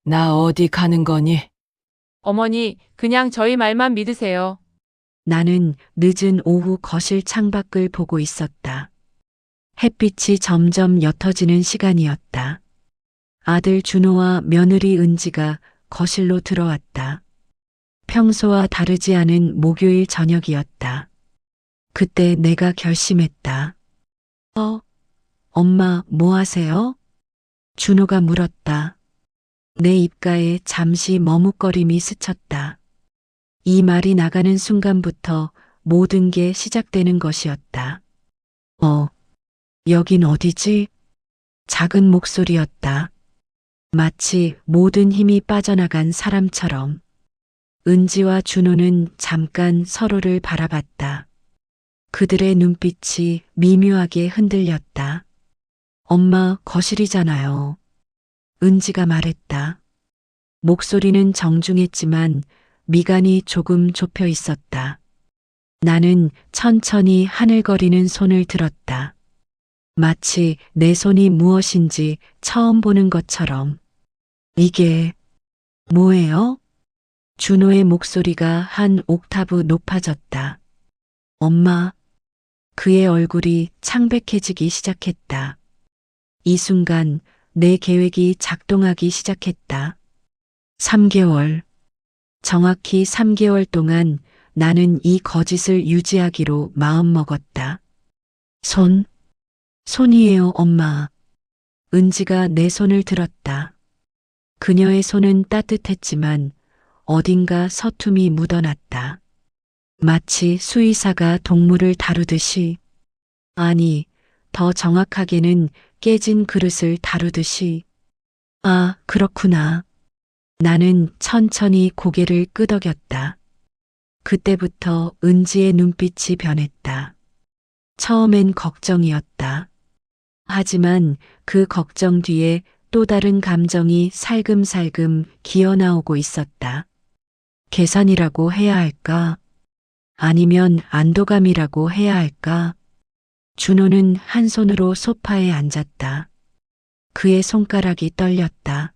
나 어디 가는 거니? 어머니, 그냥 저희 말만 믿으세요. 나는 늦은 오후 거실 창밖을 보고 있었다. 햇빛이 점점 옅어지는 시간이었다. 아들 준호와 며느리 은지가 거실로 들어왔다. 평소와 다르지 않은 목요일 저녁이었다. 그때 내가 결심했다. 엄마, 뭐 하세요? 준호가 물었다. 내 입가에 잠시 머뭇거림이 스쳤다. 이 말이 나가는 순간부터 모든 게 시작되는 것이었다. 여긴 어디지? 작은 목소리였다. 마치 모든 힘이 빠져나간 사람처럼. 은지와 준호는 잠깐 서로를 바라봤다. 그들의 눈빛이 미묘하게 흔들렸다. 엄마, 거실이잖아요. 은지가 말했다. 목소리는 정중했지만 미간이 조금 좁혀 있었다. 나는 천천히 하늘거리는 손을 들었다. 마치 내 손이 무엇인지 처음 보는 것처럼. 이게 뭐예요? 준호의 목소리가 한 옥타브 높아졌다. 엄마. 그의 얼굴이 창백해지기 시작했다. 이 순간 내 계획이 작동하기 시작했다. 3개월. 정확히 3개월 동안 나는 이 거짓을 유지하기로 마음먹었다. 손이에요, 엄마. 은지가 내 손을 들었다. 그녀의 손은 따뜻했지만 어딘가 서툼이 묻어났다. 마치 수의사가 동물을 다루듯이, 아니, 더 정확하게는 깨진 그릇을 다루듯이. 아, 그렇구나. 나는 천천히 고개를 끄덕였다. 그때부터 은지의 눈빛이 변했다. 처음엔 걱정이었다. 하지만 그 걱정 뒤에 또 다른 감정이 살금살금 기어나오고 있었다. 계산이라고 해야 할까? 아니면 안도감이라고 해야 할까? 준호는 한 손으로 소파에 앉았다. 그의 손가락이 떨렸다.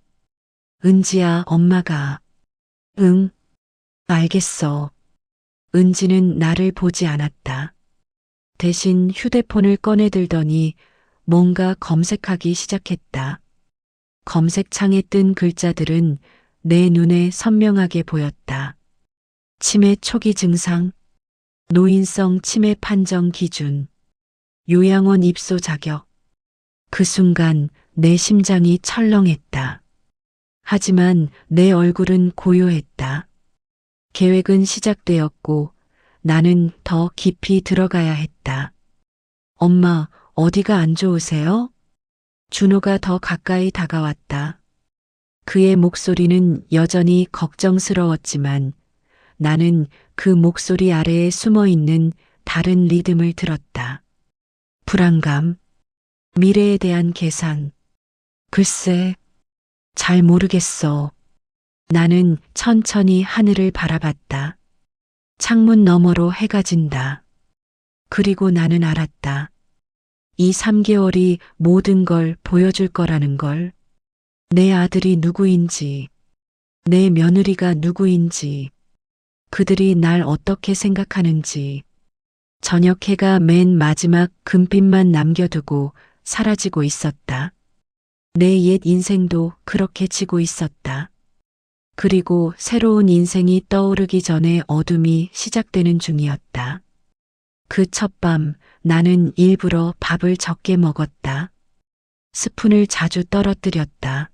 은지야, 엄마가. 응, 알겠어. 은지는 나를 보지 않았다. 대신 휴대폰을 꺼내들더니 뭔가 검색하기 시작했다. 검색창에 뜬 글자들은 내 눈에 선명하게 보였다. 치매 초기 증상, 노인성 치매 판정 기준, 요양원 입소 자격. 그 순간 내 심장이 철렁했다. 하지만 내 얼굴은 고요했다. 계획은 시작되었고 나는 더 깊이 들어가야 했다. 엄마, 어디가 안 좋으세요? 준호가 더 가까이 다가왔다. 그의 목소리는 여전히 걱정스러웠지만 나는 그 목소리 아래에 숨어 있는 다른 리듬을 들었다. 불안감, 미래에 대한 계산. 글쎄, 잘 모르겠어. 나는 천천히 하늘을 바라봤다. 창문 너머로 해가 진다. 그리고 나는 알았다. 이 3개월이 모든 걸 보여줄 거라는 걸. 내 아들이 누구인지, 내 며느리가 누구인지, 그들이 날 어떻게 생각하는지. 저녁 해가 맨 마지막 금빛만 남겨두고 사라지고 있었다. 내 옛 인생도 그렇게 지고 있었다. 그리고 새로운 인생이 떠오르기 전에 어둠이 시작되는 중이었다. 그 첫밤 나는 일부러 밥을 적게 먹었다. 스푼을 자주 떨어뜨렸다.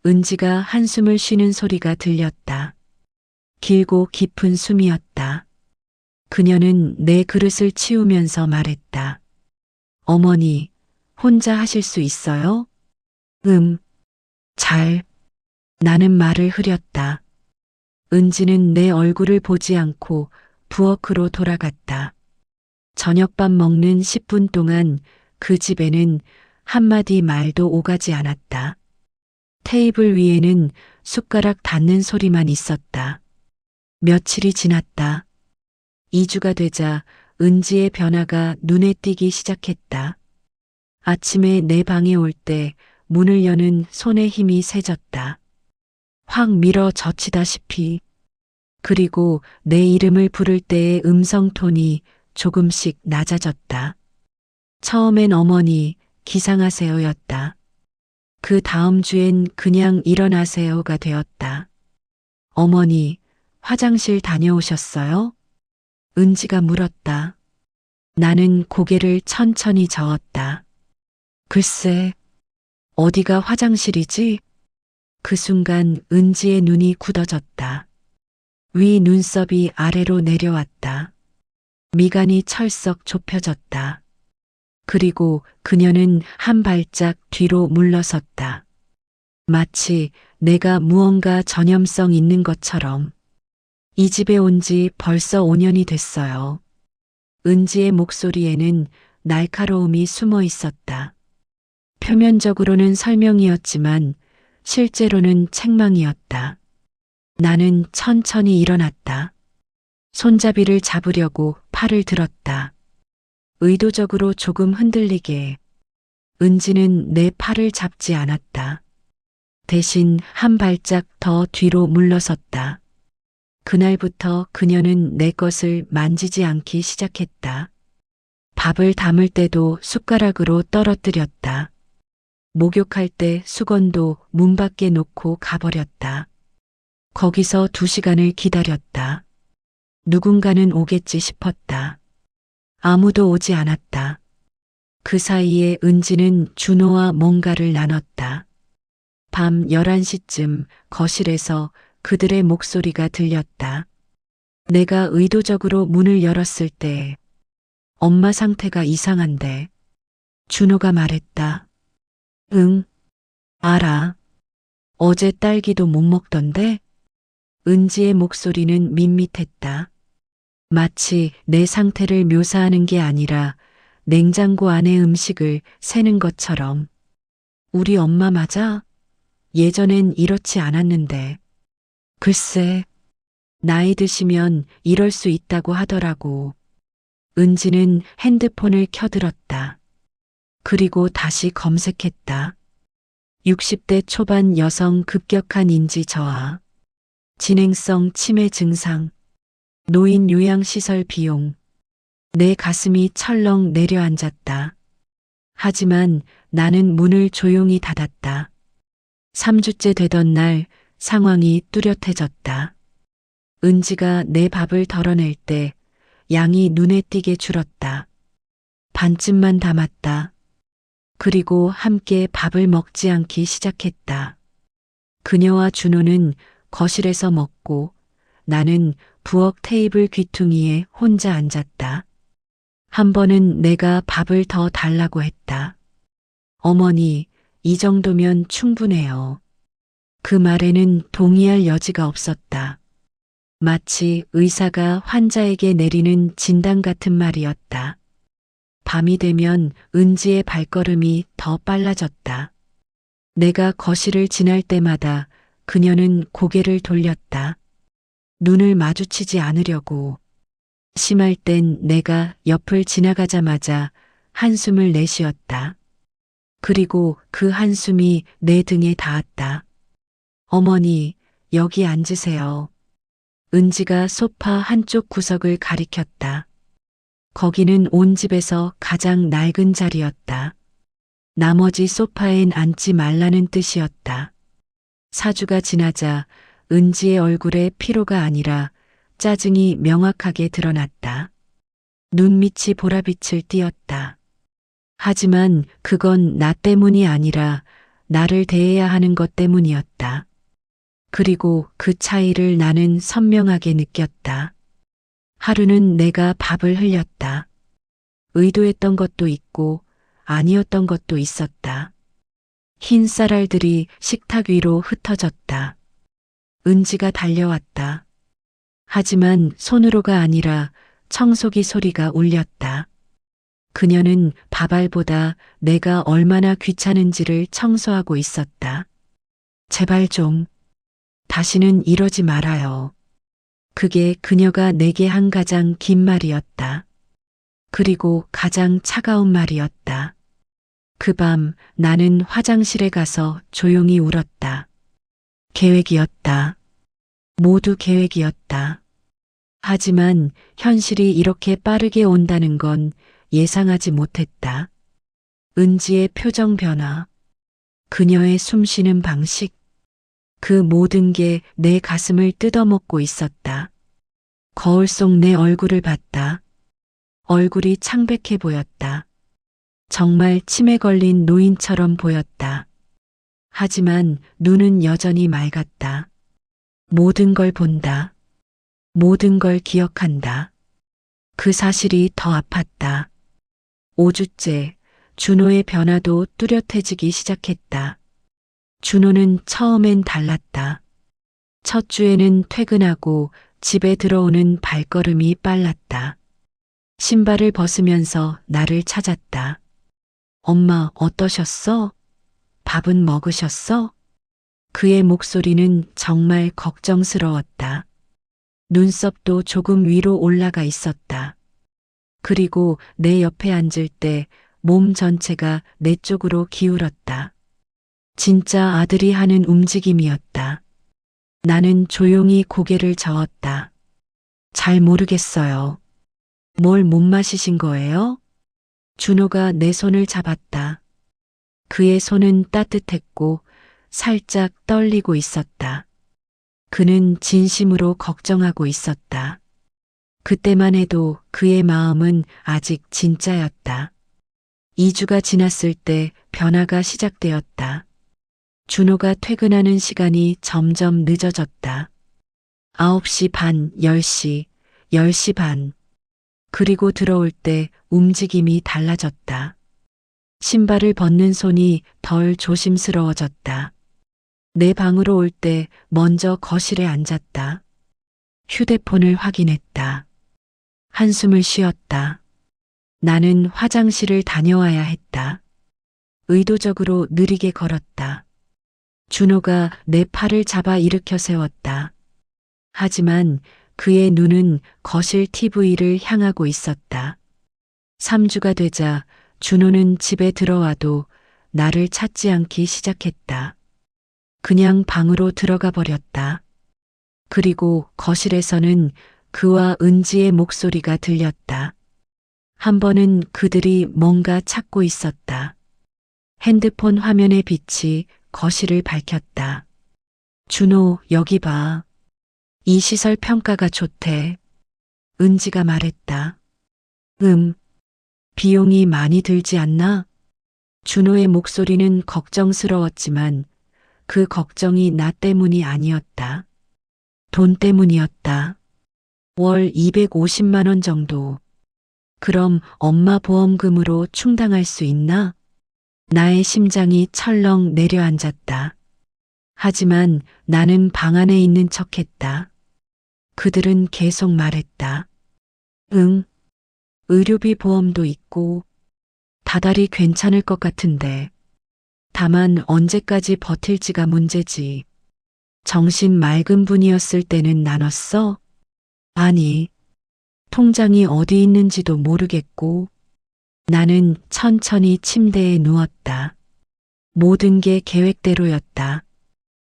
은지가 한숨을 쉬는 소리가 들렸다. 길고 깊은 숨이었다. 그녀는 내 그릇을 치우면서 말했다. 어머니, 혼자 하실 수 있어요? 잘. 나는 말을 흐렸다. 은지는 내 얼굴을 보지 않고 부엌으로 돌아갔다. 저녁밥 먹는 10분 동안 그 집에는 한마디 말도 오가지 않았다. 테이블 위에는 숟가락 닿는 소리만 있었다. 며칠이 지났다. 2주가 되자 은지의 변화가 눈에 띄기 시작했다. 아침에 내 방에 올 때 문을 여는 손의 힘이 세졌다. 확 밀어 젖히다시피. 그리고 내 이름을 부를 때의 음성 톤이 조금씩 낮아졌다. 처음엔 어머니, 기상하세요였다. 그 다음 주엔 그냥 일어나세요가 되었다. 어머니, 화장실 다녀오셨어요? 은지가 물었다. 나는 고개를 천천히 저었다. 글쎄, 어디가 화장실이지? 그 순간 은지의 눈이 굳어졌다. 위 눈썹이 아래로 내려왔다. 미간이 철썩 좁혀졌다. 그리고 그녀는 한 발짝 뒤로 물러섰다. 마치 내가 무언가 전염성 있는 것처럼. 이 집에 온 지 벌써 5년이 됐어요. 은지의 목소리에는 날카로움이 숨어 있었다. 표면적으로는 설명이었지만 실제로는 책망이었다. 나는 천천히 일어났다. 손잡이를 잡으려고 팔을 들었다. 의도적으로 조금 흔들리게. 은지는 내 팔을 잡지 않았다. 대신 한 발짝 더 뒤로 물러섰다. 그날부터 그녀는 내 것을 만지지 않기 시작했다. 밥을 담을 때도 숟가락으로 떨어뜨렸다. 목욕할 때 수건도 문 밖에 놓고 가버렸다. 거기서 2시간을 기다렸다. 누군가는 오겠지 싶었다. 아무도 오지 않았다. 그 사이에 은지는 준호와 뭔가를 나눴다. 밤 11시쯤 거실에서 그들의 목소리가 들렸다. 내가 의도적으로 문을 열었을 때 엄마 상태가 이상한데. 준호가 말했다. 응, 알아. 어제 딸기도 못 먹던데? 은지의 목소리는 밋밋했다. 마치 내 상태를 묘사하는 게 아니라 냉장고 안의 음식을 세는 것처럼. 우리 엄마 맞아? 예전엔 이렇지 않았는데. 글쎄, 나이 드시면 이럴 수 있다고 하더라고. 은지는 핸드폰을 켜들었다. 그리고 다시 검색했다. 60대 초반 여성 급격한 인지 저하, 진행성 치매 증상, 노인 요양시설 비용. 내 가슴이 철렁 내려앉았다. 하지만 나는 문을 조용히 닫았다. 3주째 되던 날 상황이 뚜렷해졌다. 은지가 내 밥을 덜어낼 때 양이 눈에 띄게 줄었다. 반쯤만 담았다. 그리고 함께 밥을 먹지 않기 시작했다. 그녀와 준호는 거실에서 먹고 나는 부엌 테이블 귀퉁이에 혼자 앉았다. 한 번은 내가 밥을 더 달라고 했다. 어머니, 이 정도면 충분해요. 그 말에는 동의할 여지가 없었다. 마치 의사가 환자에게 내리는 진단 같은 말이었다. 밤이 되면 은지의 발걸음이 더 빨라졌다. 내가 거실을 지날 때마다 그녀는 고개를 돌렸다. 눈을 마주치지 않으려고. 심할 땐 내가 옆을 지나가자마자 한숨을 내쉬었다. 그리고 그 한숨이 내 등에 닿았다. 어머니, 여기 앉으세요. 은지가 소파 한쪽 구석을 가리켰다. 거기는 온 집에서 가장 낡은 자리였다. 나머지 소파엔 앉지 말라는 뜻이었다. 4주가 지나자 은지의 얼굴에 피로가 아니라 짜증이 명확하게 드러났다. 눈밑이 보라빛을 띠었다. 하지만 그건 나 때문이 아니라 나를 대해야 하는 것 때문이었다. 그리고 그 차이를 나는 선명하게 느꼈다. 하루는 내가 밥을 흘렸다. 의도했던 것도 있고 아니었던 것도 있었다. 흰 쌀알들이 식탁 위로 흩어졌다. 은지가 달려왔다. 하지만 손으로가 아니라 청소기 소리가 울렸다. 그녀는 밥알보다 내가 얼마나 귀찮은지를 청소하고 있었다. 제발 좀, 다시는 이러지 말아요. 그게 그녀가 내게 한 가장 긴 말이었다. 그리고 가장 차가운 말이었다. 그 밤 나는 화장실에 가서 조용히 울었다. 계획이었다. 모두 계획이었다. 하지만 현실이 이렇게 빠르게 온다는 건 예상하지 못했다. 은지의 표정 변화, 그녀의 숨쉬는 방식, 그 모든 게 내 가슴을 뜯어먹고 있었다. 거울 속 내 얼굴을 봤다. 얼굴이 창백해 보였다. 정말 치매 걸린 노인처럼 보였다. 하지만 눈은 여전히 맑았다. 모든 걸 본다. 모든 걸 기억한다. 그 사실이 더 아팠다. 5주째 준호의 변화도 뚜렷해지기 시작했다. 준호는 처음엔 달랐다. 첫 주에는 퇴근하고 집에 들어오는 발걸음이 빨랐다. 신발을 벗으면서 나를 찾았다. 엄마, 어떠셨어? 밥은 먹으셨어? 그의 목소리는 정말 걱정스러웠다. 눈썹도 조금 위로 올라가 있었다. 그리고 내 옆에 앉을 때 몸 전체가 내 쪽으로 기울었다. 진짜 아들이 하는 움직임이었다. 나는 조용히 고개를 저었다. 잘 모르겠어요. 뭘 못 마시신 거예요? 준호가 내 손을 잡았다. 그의 손은 따뜻했고 살짝 떨리고 있었다. 그는 진심으로 걱정하고 있었다. 그때만 해도 그의 마음은 아직 진짜였다. 2주가 지났을 때 변화가 시작되었다. 준호가 퇴근하는 시간이 점점 늦어졌다. 9시 반, 10시, 10시 반. 그리고 들어올 때 움직임이 달라졌다. 신발을 벗는 손이 덜 조심스러워졌다. 내 방으로 올 때 먼저 거실에 앉았다. 휴대폰을 확인했다. 한숨을 쉬었다. 나는 화장실을 다녀와야 했다. 의도적으로 느리게 걸었다. 준호가 내 팔을 잡아 일으켜 세웠다. 하지만 그의 눈은 거실 TV를 향하고 있었다. 3주가 되자 준호는 집에 들어와도 나를 찾지 않기 시작했다. 그냥 방으로 들어가 버렸다. 그리고 거실에서는 그와 은지의 목소리가 들렸다. 한 번은 그들이 뭔가 찾고 있었다. 핸드폰 화면의 빛이 거실을 밝혔다. 준호, 여기 봐. 이 시설 평가가 좋대. 은지가 말했다. 비용이 많이 들지 않나? 준호의 목소리는 걱정스러웠지만 그 걱정이 나 때문이 아니었다. 돈 때문이었다. 월 250만 원 정도. 그럼 엄마 보험금으로 충당할 수 있나? 나의 심장이 철렁 내려앉았다. 하지만 나는 방 안에 있는 척했다. 그들은 계속 말했다. 응, 의료비 보험도 있고 다달이 괜찮을 것 같은데. 다만 언제까지 버틸지가 문제지. 정신 맑은 분이었을 때는 나눴어? 아니, 통장이 어디 있는지도 모르겠고. 나는 천천히 침대에 누웠다. 모든 게 계획대로였다.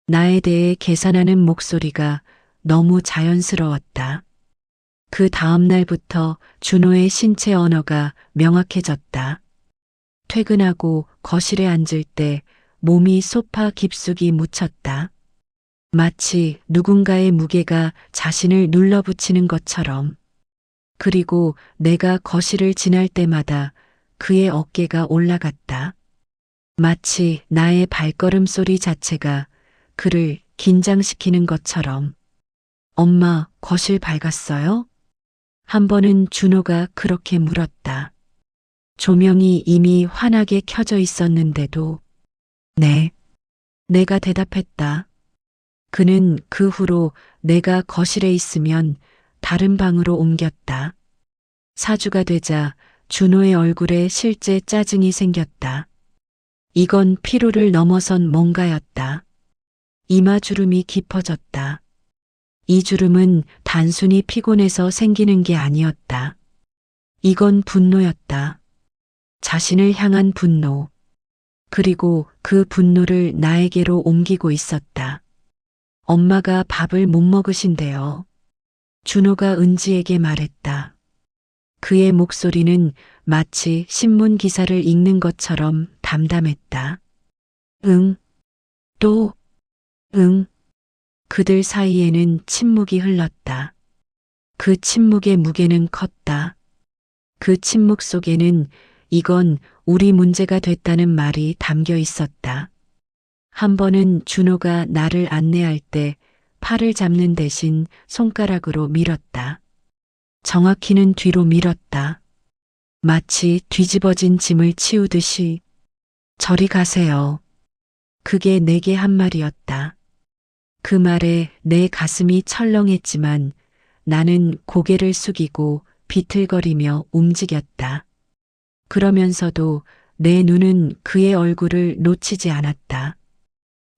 나에 대해 계산하는 목소리가 너무 자연스러웠다. 그 다음 날부터 준호의 신체 언어가 명확해졌다. 퇴근하고 거실에 앉을 때 몸이 소파 깊숙이 묻혔다. 마치 누군가의 무게가 자신을 눌러붙이는 것처럼. 그리고 내가 거실을 지날 때마다 그의 어깨가 올라갔다. 마치 나의 발걸음 소리 자체가 그를 긴장시키는 것처럼. 엄마, 거실 밝았어요? 한 번은 준호가 그렇게 물었다. 조명이 이미 환하게 켜져 있었는데도. 네. 내가 대답했다. 그는 그 후로 내가 거실에 있으면 다른 방으로 옮겼다. 4주가 되자 준호의 얼굴에 실제 짜증이 생겼다. 이건 피로를 넘어선 뭔가였다. 이마주름이 깊어졌다. 이 주름은 단순히 피곤해서 생기는 게 아니었다. 이건 분노였다. 자신을 향한 분노. 그리고 그 분노를 나에게로 옮기고 있었다. 엄마가 밥을 못 먹으신대요. 준호가 은지에게 말했다. 그의 목소리는 마치 신문 기사를 읽는 것처럼 담담했다. 응, 또, 응. 그들 사이에는 침묵이 흘렀다. 그 침묵의 무게는 컸다. 그 침묵 속에는 이건 우리 문제가 됐다는 말이 담겨 있었다. 한 번은 준호가 나를 안내할 때 팔을 잡는 대신 손가락으로 밀었다. 정확히는 뒤로 밀었다. 마치 뒤집어진 짐을 치우듯이. 저리 가세요. 그게 내게 한 말이었다. 그 말에 내 가슴이 철렁했지만 나는 고개를 숙이고 비틀거리며 움직였다. 그러면서도 내 눈은 그의 얼굴을 놓치지 않았다.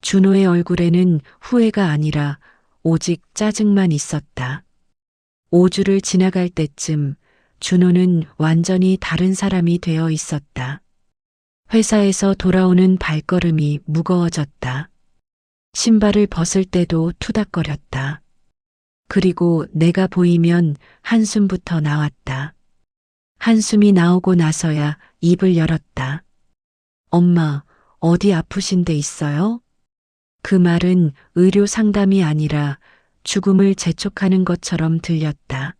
준호의 얼굴에는 후회가 아니라 오직 짜증만 있었다. 5주를 지나갈 때쯤 준호는 완전히 다른 사람이 되어 있었다. 회사에서 돌아오는 발걸음이 무거워졌다. 신발을 벗을 때도 투닥거렸다. 그리고 내가 보이면 한숨부터 나왔다. 한숨이 나오고 나서야 입을 열었다. 엄마, 어디 아프신 데 있어요? 그 말은 의료 상담이 아니라 죽음을 재촉하는 것처럼 들렸다.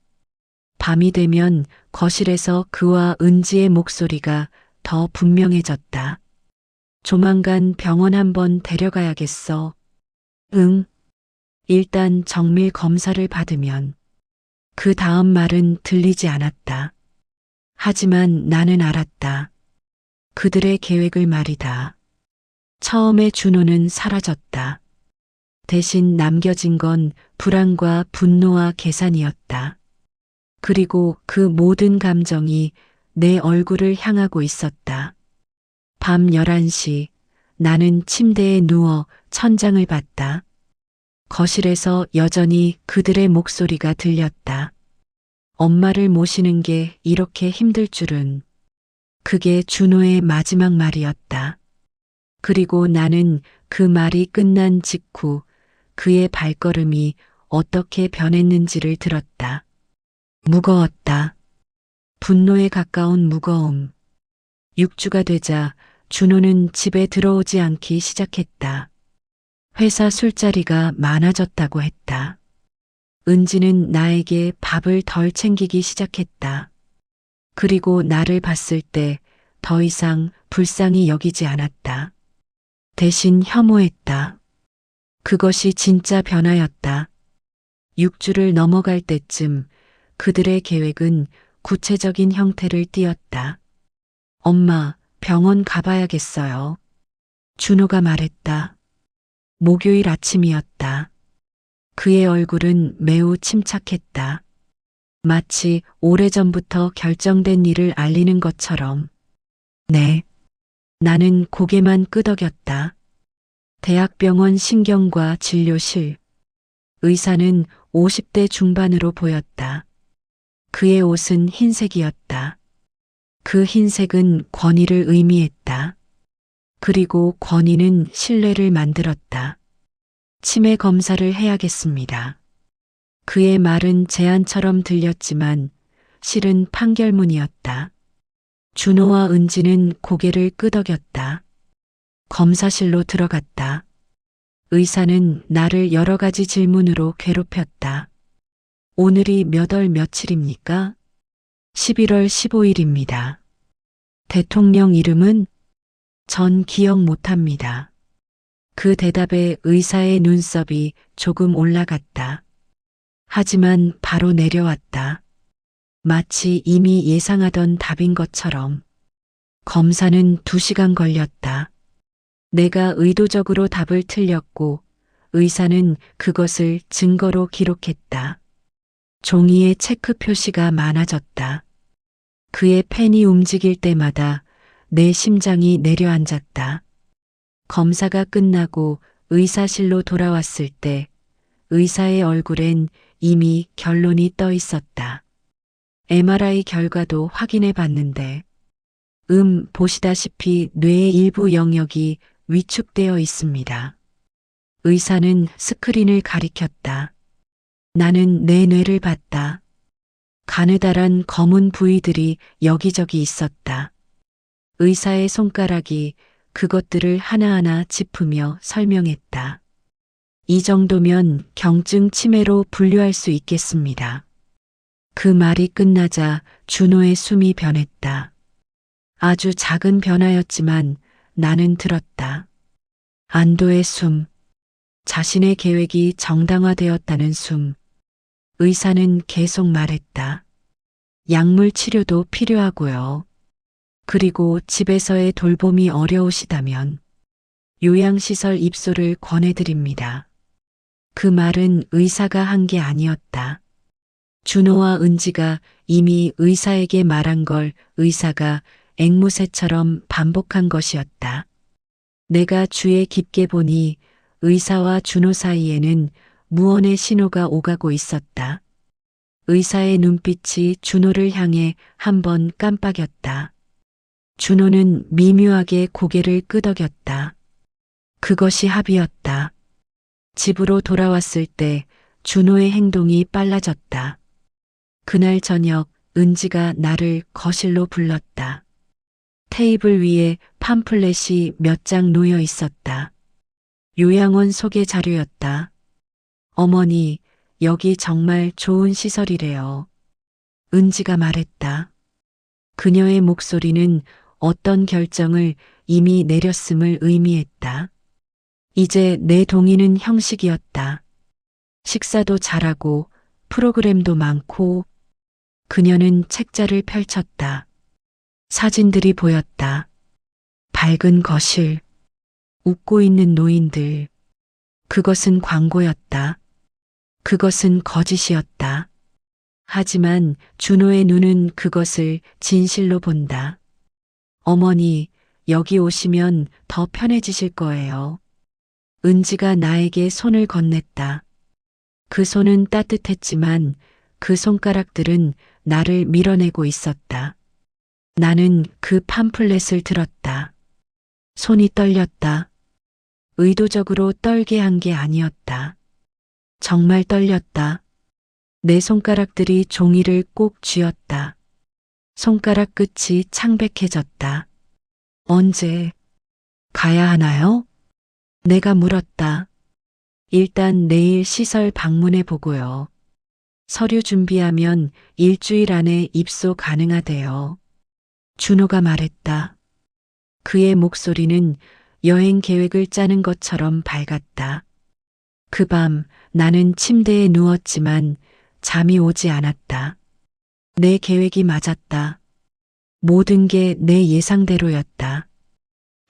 밤이 되면 거실에서 그와 은지의 목소리가 더 분명해졌다. 조만간 병원 한번 데려가야겠어. 응. 일단 정밀 검사를 받으면. 그 다음 말은 들리지 않았다. 하지만 나는 알았다. 그들의 계획을 말이다. 처음에 준호는 사라졌다. 대신 남겨진 건 불안과 분노와 계산이었다. 그리고 그 모든 감정이 내 얼굴을 향하고 있었다. 밤 11시 나는 침대에 누워 천장을 봤다. 거실에서 여전히 그들의 목소리가 들렸다. 엄마를 모시는 게 이렇게 힘들 줄은. 그게 준호의 마지막 말이었다. 그리고 나는 그 말이 끝난 직후 그의 발걸음이 어떻게 변했는지를 들었다. 무거웠다. 분노에 가까운 무거움. 6주가 되자 준호는 집에 들어오지 않기 시작했다. 회사 술자리가 많아졌다고 했다. 은지는 나에게 밥을 덜 챙기기 시작했다. 그리고 나를 봤을 때 더 이상 불쌍히 여기지 않았다. 대신 혐오했다. 그것이 진짜 변화였다. 6주를 넘어갈 때쯤 그들의 계획은 구체적인 형태를 띠었다. 엄마, 병원 가봐야겠어요. 준호가 말했다. 목요일 아침이었다. 그의 얼굴은 매우 침착했다. 마치 오래전부터 결정된 일을 알리는 것처럼. 네. 나는 고개만 끄덕였다. 대학병원 신경과 진료실. 의사는 50대 중반으로 보였다. 그의 옷은 흰색이었다. 그 흰색은 권위를 의미했다. 그리고 권위는 신뢰를 만들었다. 치매 검사를 해야겠습니다. 그의 말은 제안처럼 들렸지만 실은 판결문이었다. 준호와 은지는 고개를 끄덕였다. 검사실로 들어갔다. 의사는 나를 여러 가지 질문으로 괴롭혔다. 오늘이 몇 월 며칠입니까? 11월 15일입니다. 대통령 이름은? 전 기억 못합니다. 그 대답에 의사의 눈썹이 조금 올라갔다. 하지만 바로 내려왔다. 마치 이미 예상하던 답인 것처럼. 검사는 2시간 걸렸다. 내가 의도적으로 답을 틀렸고 의사는 그것을 증거로 기록했다. 종이에 체크 표시가 많아졌다. 그의 펜이 움직일 때마다 내 심장이 내려앉았다. 검사가 끝나고 의사실로 돌아왔을 때 의사의 얼굴엔 이미 결론이 떠 있었다. MRI 결과도 확인해 봤는데, 보시다시피 뇌의 일부 영역이 위축되어 있습니다. 의사는 스크린을 가리켰다. 나는 내 뇌를 봤다. 가느다란 검은 부위들이 여기저기 있었다. 의사의 손가락이 그것들을 하나하나 짚으며 설명했다. 이 정도면 경증 치매로 분류할 수 있겠습니다. 그 말이 끝나자 준호의 숨이 변했다. 아주 작은 변화였지만 나는 들었다. 안도의 숨, 자신의 계획이 정당화되었다는 숨. 의사는 계속 말했다. 약물 치료도 필요하고요. 그리고 집에서의 돌봄이 어려우시다면 요양시설 입소를 권해드립니다. 그 말은 의사가 한 게 아니었다. 준호와 은지가 이미 의사에게 말한 걸 의사가 앵무새처럼 반복한 것이었다. 내가 주에 깊게 보니 의사와 준호 사이에는 무언의 신호가 오가고 있었다. 의사의 눈빛이 준호를 향해 한 번 깜빡였다. 준호는 미묘하게 고개를 끄덕였다. 그것이 합의였다. 집으로 돌아왔을 때 준호의 행동이 빨라졌다. 그날 저녁 은지가 나를 거실로 불렀다. 테이블 위에 팜플렛이 몇 장 놓여 있었다. 요양원 소개 자료였다. 어머니, 여기 정말 좋은 시설이래요. 은지가 말했다. 그녀의 목소리는 어떤 결정을 이미 내렸음을 의미했다. 이제 내 동의는 형식이었다. 식사도 잘하고 프로그램도 많고. 그녀는 책자를 펼쳤다. 사진들이 보였다. 밝은 거실, 웃고 있는 노인들. 그것은 광고였다. 그것은 거짓이었다. 하지만 준호의 눈은 그것을 진실로 본다. 어머니, 여기 오시면 더 편해지실 거예요. 은지가 나에게 손을 건넸다. 그 손은 따뜻했지만 그 손가락들은 나를 밀어내고 있었다. 나는 그 팜플렛을 들었다. 손이 떨렸다. 의도적으로 떨게 한 게 아니었다. 정말 떨렸다. 내 손가락들이 종이를 꼭 쥐었다. 손가락 끝이 창백해졌다. 언제 가야 하나요? 내가 물었다. 일단 내일 시설 방문해 보고요. 서류 준비하면 일주일 안에 입소 가능하대요. 준호가 말했다. 그의 목소리는 여행 계획을 짜는 것처럼 밝았다. 그 밤 나는 침대에 누웠지만 잠이 오지 않았다. 내 계획이 맞았다. 모든 게 내 예상대로였다.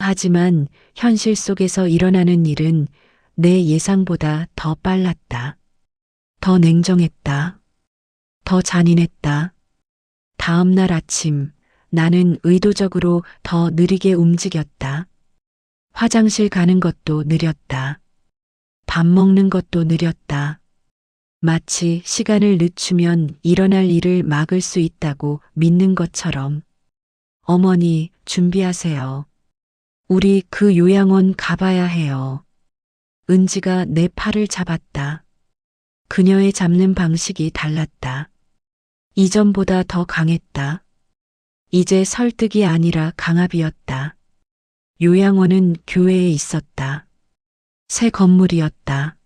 하지만 현실 속에서 일어나는 일은 내 예상보다 더 빨랐다. 더 냉정했다. 더 잔인했다. 다음 날 아침 나는 의도적으로 더 느리게 움직였다. 화장실 가는 것도 느렸다. 밥 먹는 것도 느렸다. 마치 시간을 늦추면 일어날 일을 막을 수 있다고 믿는 것처럼. 어머니, 준비하세요. 우리 그 요양원 가봐야 해요. 은지가 내 팔을 잡았다. 그녀의 잡는 방식이 달랐다. 이전보다 더 강했다. 이제 설득이 아니라 강압이었다. 요양원은 교회에 있었다. 새 건물이었다.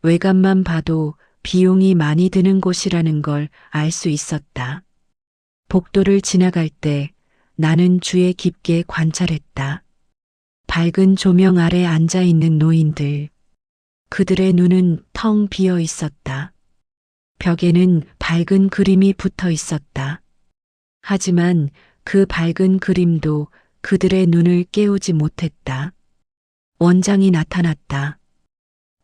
외관만 봐도 비용이 많이 드는 곳이라는 걸 알 수 있었다. 복도를 지나갈 때 나는 주에 깊게 관찰했다. 밝은 조명 아래 앉아 있는 노인들. 그들의 눈은 텅 비어 있었다. 벽에는 밝은 그림이 붙어 있었다. 하지만 그 밝은 그림도 그들의 눈을 깨우지 못했다. 원장이 나타났다.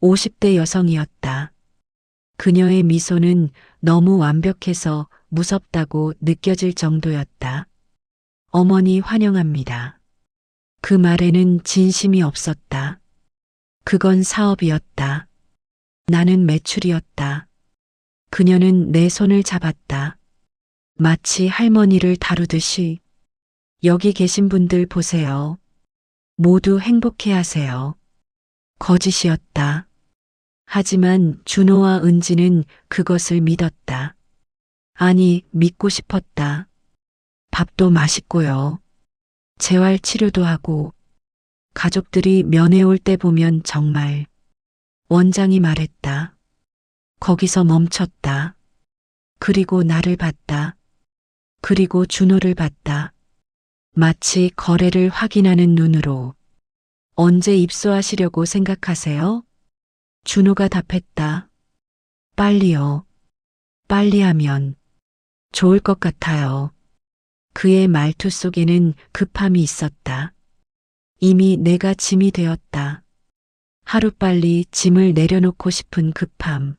50대 여성이었다. 그녀의 미소는 너무 완벽해서 무섭다고 느껴질 정도였다. 어머니 환영합니다. 그 말에는 진심이 없었다. 그건 사업이었다. 나는 매출이었다. 그녀는 내 손을 잡았다. 마치 할머니를 다루듯이. 여기 계신 분들 보세요. 모두 행복해 하세요. 거짓이었다. 하지만 준호와 은지는 그것을 믿었다. 아니, 믿고 싶었다. 밥도 맛있고요. 재활 치료도 하고 가족들이 면회 올 때 보면 정말. 원장이 말했다. 거기서 멈췄다. 그리고 나를 봤다. 그리고 준호를 봤다. 마치 거래를 확인하는 눈으로. 언제 입소하시려고 생각하세요? 준호가 답했다. 빨리요. 빨리 하면 좋을 것 같아요. 그의 말투 속에는 급함이 있었다. 이미 내가 짐이 되었다. 하루빨리 짐을 내려놓고 싶은 급함.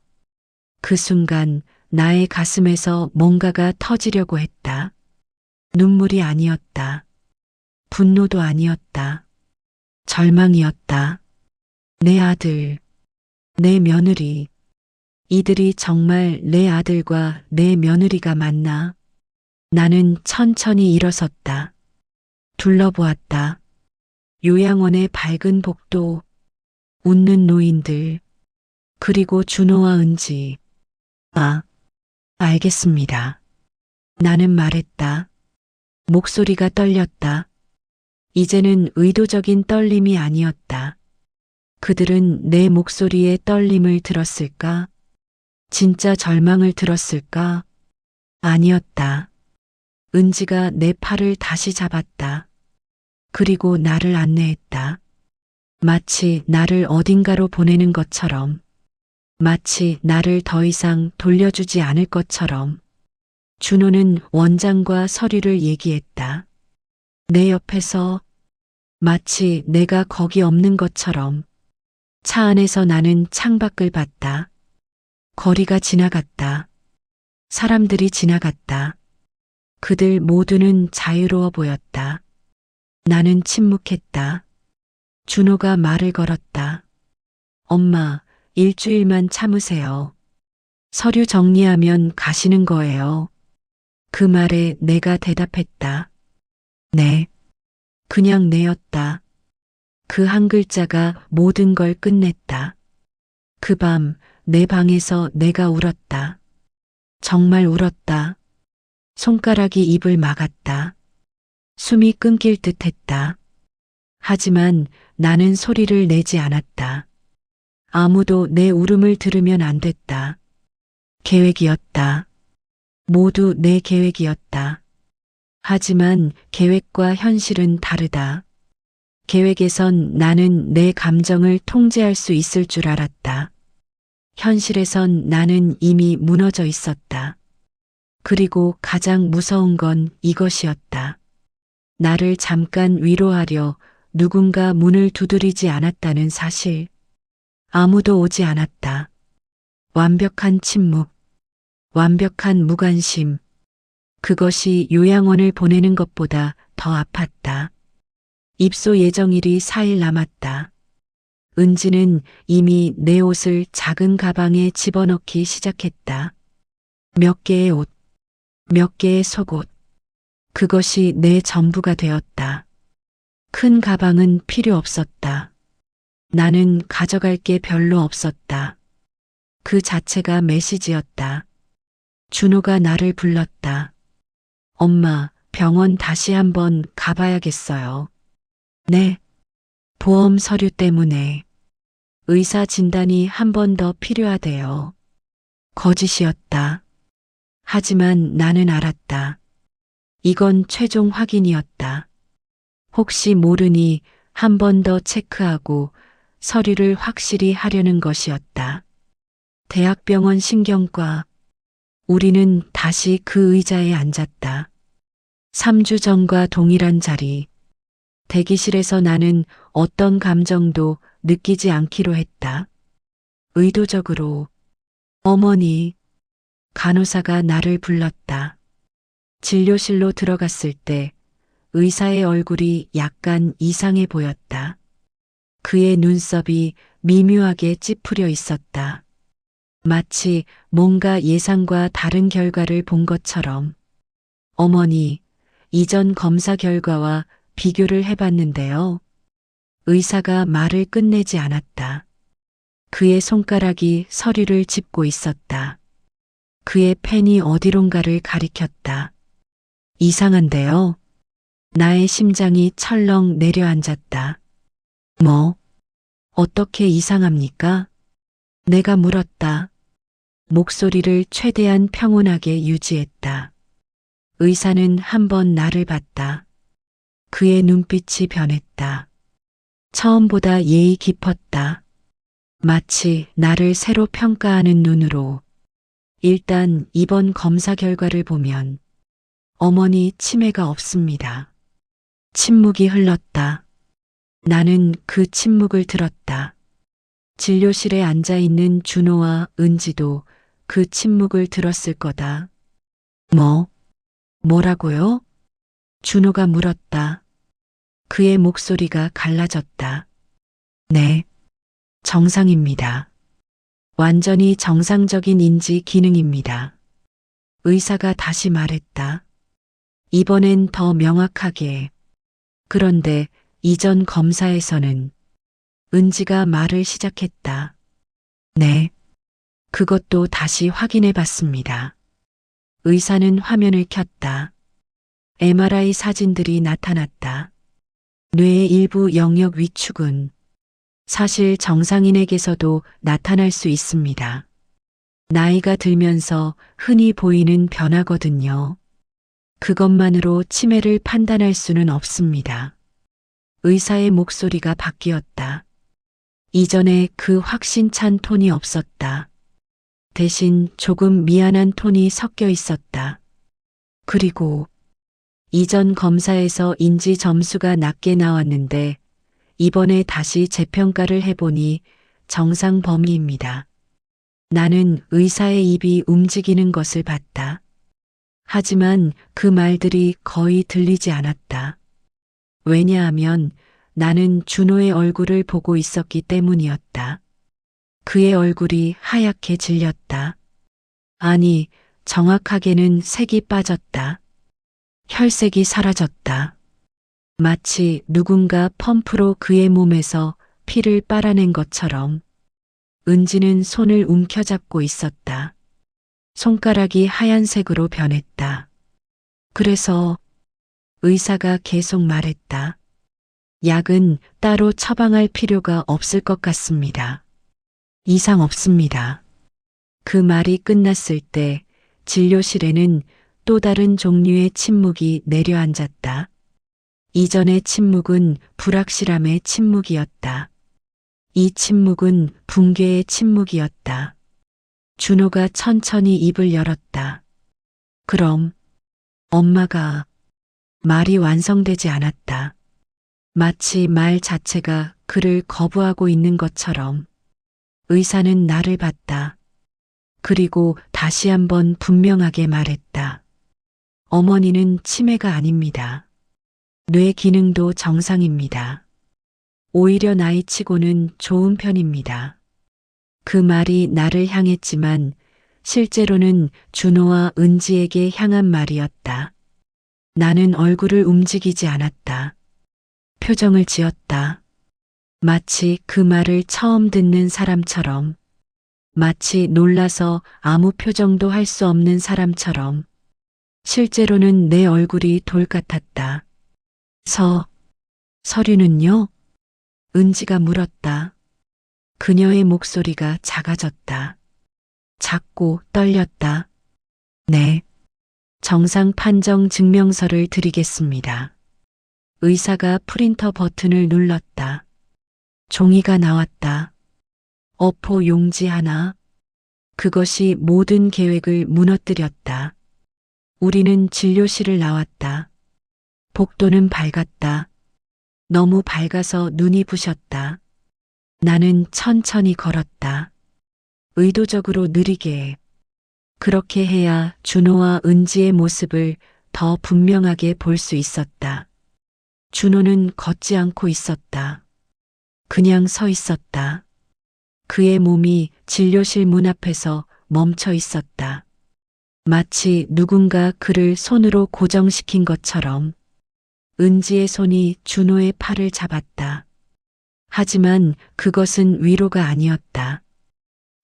그 순간 나의 가슴에서 뭔가가 터지려고 했다. 눈물이 아니었다. 분노도 아니었다. 절망이었다. 내 아들, 내 며느리. 이들이 정말 내 아들과 내 며느리가 맞나? 나는 천천히 일어섰다. 둘러보았다. 요양원의 밝은 복도, 웃는 노인들, 그리고 준호와 은지. 아, 알겠습니다. 나는 말했다. 목소리가 떨렸다. 이제는 의도적인 떨림이 아니었다. 그들은 내 목소리의 떨림을 들었을까? 진짜 절망을 들었을까? 아니었다. 은지가 내 팔을 다시 잡았다. 그리고 나를 안내했다. 마치 나를 어딘가로 보내는 것처럼. 마치 나를 더 이상 돌려주지 않을 것처럼. 준호는 원장과 서류를 얘기했다. 내 옆에서 마치 내가 거기 없는 것처럼. 차 안에서 나는 창밖을 봤다. 거리가 지나갔다. 사람들이 지나갔다. 그들 모두는 자유로워 보였다. 나는 침묵했다. 준호가 말을 걸었다. 엄마, 일주일만 참으세요. 서류 정리하면 가시는 거예요. 그 말에 내가 대답했다. 네. 그냥 네였다. 그 한 글자가 모든 걸 끝냈다. 그 밤 내 방에서 내가 울었다. 정말 울었다. 손가락이 입을 막았다. 숨이 끊길 듯 했다. 하지만 나는 소리를 내지 않았다. 아무도 내 울음을 들으면 안 됐다. 계획이었다. 모두 내 계획이었다. 하지만 계획과 현실은 다르다. 계획에선 나는 내 감정을 통제할 수 있을 줄 알았다. 현실에선 나는 이미 무너져 있었다. 그리고 가장 무서운 건 이것이었다. 나를 잠깐 위로하려 누군가 문을 두드리지 않았다는 사실. 아무도 오지 않았다. 완벽한 침묵, 완벽한 무관심. 그것이 요양원을 보내는 것보다 더 아팠다. 입소 예정일이 4일 남았다. 은지는 이미 내 옷을 작은 가방에 집어넣기 시작했다. 몇 개의 옷, 몇 개의 속옷. 그것이 내 전부가 되었다. 큰 가방은 필요 없었다. 나는 가져갈 게 별로 없었다. 그 자체가 메시지였다. 준호가 나를 불렀다. 엄마, 병원 다시 한번 가봐야겠어요. 네. 보험 서류 때문에. 의사 진단이 한 번 더 필요하대요. 거짓이었다. 하지만 나는 알았다. 이건 최종 확인이었다. 혹시 모르니 한 번 더 체크하고 서류를 확실히 하려는 것이었다. 대학병원 신경과. 우리는 다시 그 의자에 앉았다. 3주 전과 동일한 자리. 대기실에서 나는 어떤 감정도 느끼지 않기로 했다. 의도적으로. 어머니. 간호사가 나를 불렀다. 진료실로 들어갔을 때 의사의 얼굴이 약간 이상해 보였다. 그의 눈썹이 미묘하게 찌푸려 있었다. 마치 뭔가 예상과 다른 결과를 본 것처럼. 어머니, 이전 검사 결과와 비교를 해봤는데요. 의사가 말을 끝내지 않았다. 그의 손가락이 서류를 짚고 있었다. 그의 펜이 어디론가를 가리켰다. 이상한데요? 나의 심장이 철렁 내려앉았다. 뭐? 어떻게 이상합니까? 내가 물었다. 목소리를 최대한 평온하게 유지했다. 의사는 한번 나를 봤다. 그의 눈빛이 변했다. 처음보다 예의 깊었다. 마치 나를 새로 평가하는 눈으로. 일단 이번 검사 결과를 보면 어머니 치매가 없습니다. 침묵이 흘렀다. 나는 그 침묵을 들었다. 진료실에 앉아 있는 준호와 은지도 그 침묵을 들었을 거다. 뭐라고요? 준호가 물었다. 그의 목소리가 갈라졌다. 네, 정상입니다. 완전히 정상적인 인지 기능입니다. 의사가 다시 말했다. 이번엔 더 명확하게. 그런데 이전 검사에서는 은지가 말을 시작했다. 네, 그것도 다시 확인해 봤습니다. 의사는 화면을 켰다. MRI 사진들이 나타났다. 뇌의 일부 영역 위축은 사실 정상인에게서도 나타날 수 있습니다. 나이가 들면서 흔히 보이는 변화거든요. 그것만으로 치매를 판단할 수는 없습니다. 의사의 목소리가 바뀌었다. 이전에 그 확신찬 톤이 없었다. 대신 조금 미안한 톤이 섞여 있었다. 그리고 이전 검사에서 인지 점수가 낮게 나왔는데 이번에 다시 재평가를 해보니 정상 범위입니다. 나는 의사의 입이 움직이는 것을 봤다. 하지만 그 말들이 거의 들리지 않았다. 왜냐하면 나는 준호의 얼굴을 보고 있었기 때문이었다. 그의 얼굴이 하얗게 질렸다. 아니, 정확하게는 색이 빠졌다. 혈색이 사라졌다. 마치 누군가 펌프로 그의 몸에서 피를 빨아낸 것처럼. 은지는 손을 움켜잡고 있었다. 손가락이 하얀색으로 변했다. 그래서 의사가 계속 말했다. 약은 따로 처방할 필요가 없을 것 같습니다. 이상 없습니다. 그 말이 끝났을 때 진료실에는 또 다른 종류의 침묵이 내려앉았다. 이전의 침묵은 불확실함의 침묵이었다. 이 침묵은 붕괴의 침묵이었다. 준호가 천천히 입을 열었다. 그럼 엄마가 말이 완성되지 않았다. 마치 말 자체가 그를 거부하고 있는 것처럼 의사는 나를 봤다. 그리고 다시 한번 분명하게 말했다. 어머니는 치매가 아닙니다. 뇌 기능도 정상입니다. 오히려 나이치고는 좋은 편입니다. 그 말이 나를 향했지만 실제로는 준호와 은지에게 향한 말이었다. 나는 얼굴을 움직이지 않았다. 표정을 지었다. 마치 그 말을 처음 듣는 사람처럼, 마치 놀라서 아무 표정도 할 수 없는 사람처럼. 실제로는 내 얼굴이 돌 같았다. 서류는요? 은지가 물었다. 그녀의 목소리가 작아졌다. 작고 떨렸다. 네. 정상 판정 증명서를 드리겠습니다. 의사가 프린터 버튼을 눌렀다. 종이가 나왔다. 어포 용지 하나. 그것이 모든 계획을 무너뜨렸다. 우리는 진료실을 나왔다. 복도는 밝았다. 너무 밝아서 눈이 부셨다. 나는 천천히 걸었다. 의도적으로 느리게. 그렇게 해야 준호와 은지의 모습을 더 분명하게 볼 수 있었다. 준호는 걷지 않고 있었다. 그냥 서 있었다. 그의 몸이 진료실 문 앞에서 멈춰 있었다. 마치 누군가 그를 손으로 고정시킨 것처럼. 은지의 손이 준호의 팔을 잡았다. 하지만 그것은 위로가 아니었다.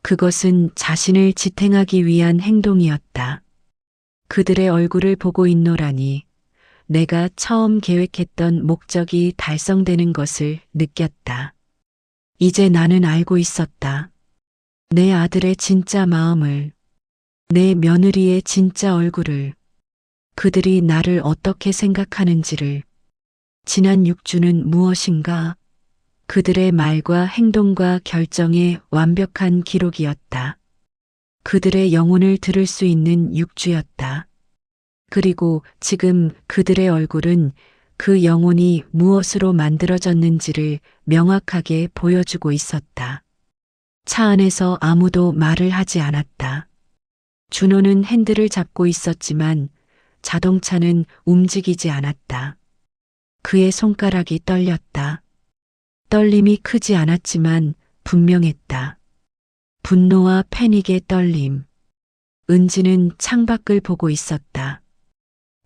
그것은 자신을 지탱하기 위한 행동이었다. 그들의 얼굴을 보고 있노라니 내가 처음 계획했던 목적이 달성되는 것을 느꼈다. 이제 나는 알고 있었다. 내 아들의 진짜 마음을, 내 며느리의 진짜 얼굴을, 그들이 나를 어떻게 생각하는지를. 지난 6주는 무엇인가? 그들의 말과 행동과 결정의 완벽한 기록이었다. 그들의 영혼을 들을 수 있는 6주였다. 그리고 지금 그들의 얼굴은 그 영혼이 무엇으로 만들어졌는지를 명확하게 보여주고 있었다. 차 안에서 아무도 말을 하지 않았다. 준호는 핸들을 잡고 있었지만 자동차는 움직이지 않았다. 그의 손가락이 떨렸다. 떨림이 크지 않았지만 분명했다. 분노와 패닉의 떨림. 은지는 창밖을 보고 있었다.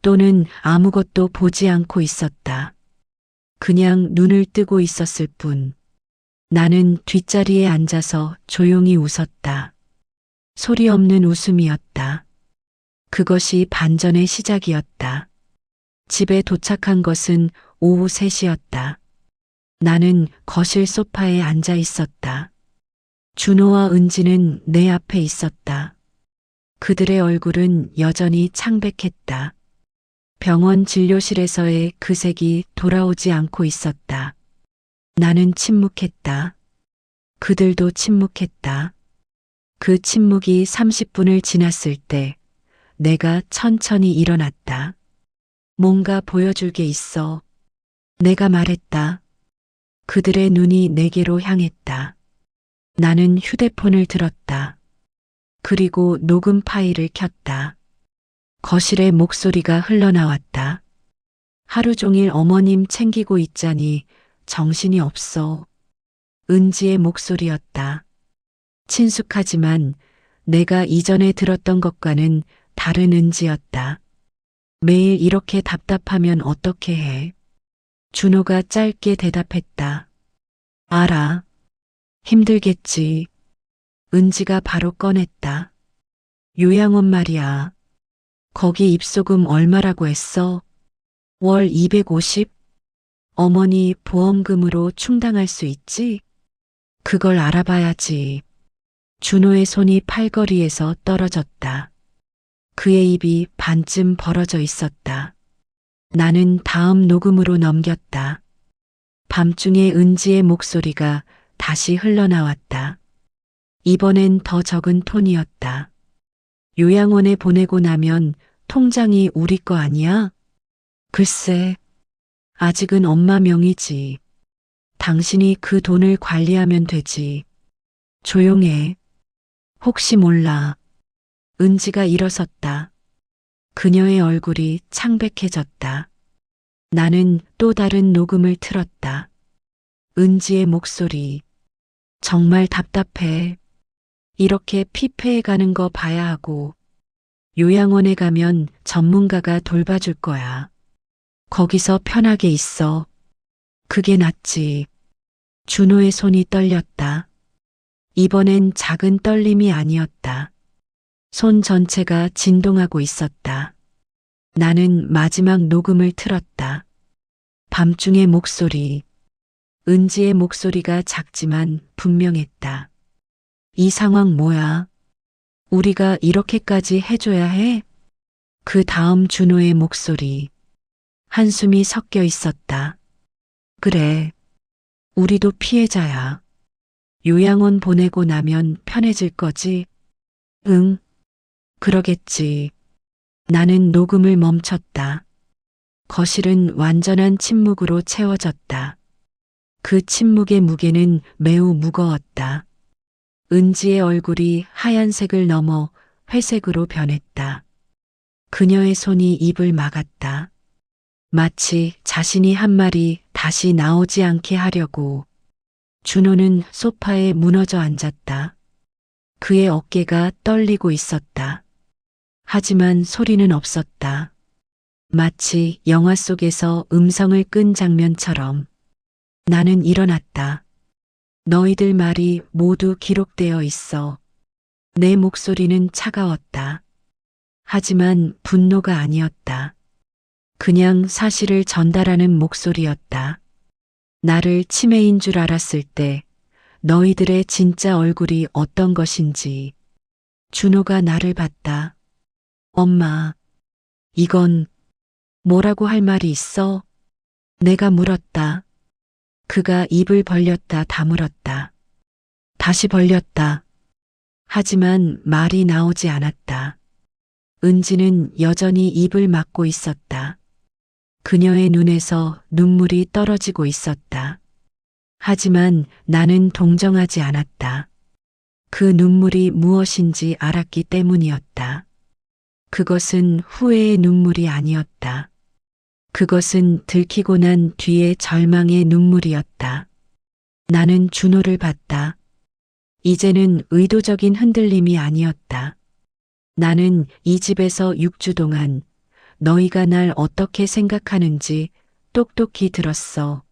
또는 아무것도 보지 않고 있었다. 그냥 눈을 뜨고 있었을 뿐. 나는 뒷자리에 앉아서 조용히 웃었다. 소리 없는 웃음이었다. 그것이 반전의 시작이었다. 집에 도착한 것은 오후 3시였다. 나는 거실 소파에 앉아 있었다. 준호와 은지는 내 앞에 있었다. 그들의 얼굴은 여전히 창백했다. 병원 진료실에서의 그 색이 돌아오지 않고 있었다. 나는 침묵했다. 그들도 침묵했다. 그 침묵이 30분을 지났을 때 내가 천천히 일어났다. 뭔가 보여줄 게 있어. 내가 말했다. 그들의 눈이 내게로 향했다. 나는 휴대폰을 들었다. 그리고 녹음 파일을 켰다. 거실에 목소리가 흘러나왔다. 하루 종일 어머님 챙기고 있자니 정신이 없어. 은지의 목소리였다. 친숙하지만 내가 이전에 들었던 것과는 다른 은지였다. 매일 이렇게 답답하면 어떻게 해? 준호가 짧게 대답했다. 알아. 힘들겠지. 은지가 바로 꺼냈다. 요양원 말이야. 거기 입소금 얼마라고 했어? 월 250? 어머니 보험금으로 충당할 수 있지? 그걸 알아봐야지. 준호의 손이 팔걸이에서 떨어졌다. 그의 입이 반쯤 벌어져 있었다. 나는 다음 녹음으로 넘겼다. 밤중에 은지의 목소리가 다시 흘러나왔다. 이번엔 더 적은 톤이었다. 요양원에 보내고 나면 통장이 우리 거 아니야? 글쎄, 아직은 엄마 명의지. 당신이 그 돈을 관리하면 되지. 조용해. 혹시 몰라. 은지가 일어섰다. 그녀의 얼굴이 창백해졌다. 나는 또 다른 녹음을 틀었다. 은지의 목소리. 정말 답답해. 이렇게 피폐해 가는 거 봐야 하고. 요양원에 가면 전문가가 돌봐줄 거야. 거기서 편하게 있어. 그게 낫지. 준호의 손이 떨렸다. 이번엔 작은 떨림이 아니었다. 손 전체가 진동하고 있었다. 나는 마지막 녹음을 틀었다. 밤중의 목소리. 은지의 목소리가 작지만 분명했다. 이 상황 뭐야? 우리가 이렇게까지 해줘야 해? 그 다음 준호의 목소리. 한숨이 섞여 있었다. 그래. 우리도 피해자야. 요양원 보내고 나면 편해질 거지? 응. 그러겠지. 나는 녹음을 멈췄다. 거실은 완전한 침묵으로 채워졌다. 그 침묵의 무게는 매우 무거웠다. 은지의 얼굴이 하얀색을 넘어 회색으로 변했다. 그녀의 손이 입을 막았다. 마치 자신이 한 말이 다시 나오지 않게 하려고. 준호는 소파에 무너져 앉았다. 그의 어깨가 떨리고 있었다. 하지만 소리는 없었다. 마치 영화 속에서 음성을 끈 장면처럼. 나는 일어났다. 너희들 말이 모두 기록되어 있어. 내 목소리는 차가웠다. 하지만 분노가 아니었다. 그냥 사실을 전달하는 목소리였다. 나를 치매인 줄 알았을 때 너희들의 진짜 얼굴이 어떤 것인지. 준호가 나를 봤다. 엄마, 이건 뭐라고 할 말이 있어? 내가 물었다. 그가 입을 벌렸다 다물었다. 다시 벌렸다. 하지만 말이 나오지 않았다. 은지는 여전히 입을 막고 있었다. 그녀의 눈에서 눈물이 떨어지고 있었다. 하지만 나는 동정하지 않았다. 그 눈물이 무엇인지 알았기 때문이었다. 그것은 후회의 눈물이 아니었다. 그것은 들키고 난 뒤의 절망의 눈물이었다. 나는 준호를 봤다. 이제는 의도적인 흔들림이 아니었다. 나는 이 집에서 6주 동안 너희가 날 어떻게 생각하는지 똑똑히 들었어.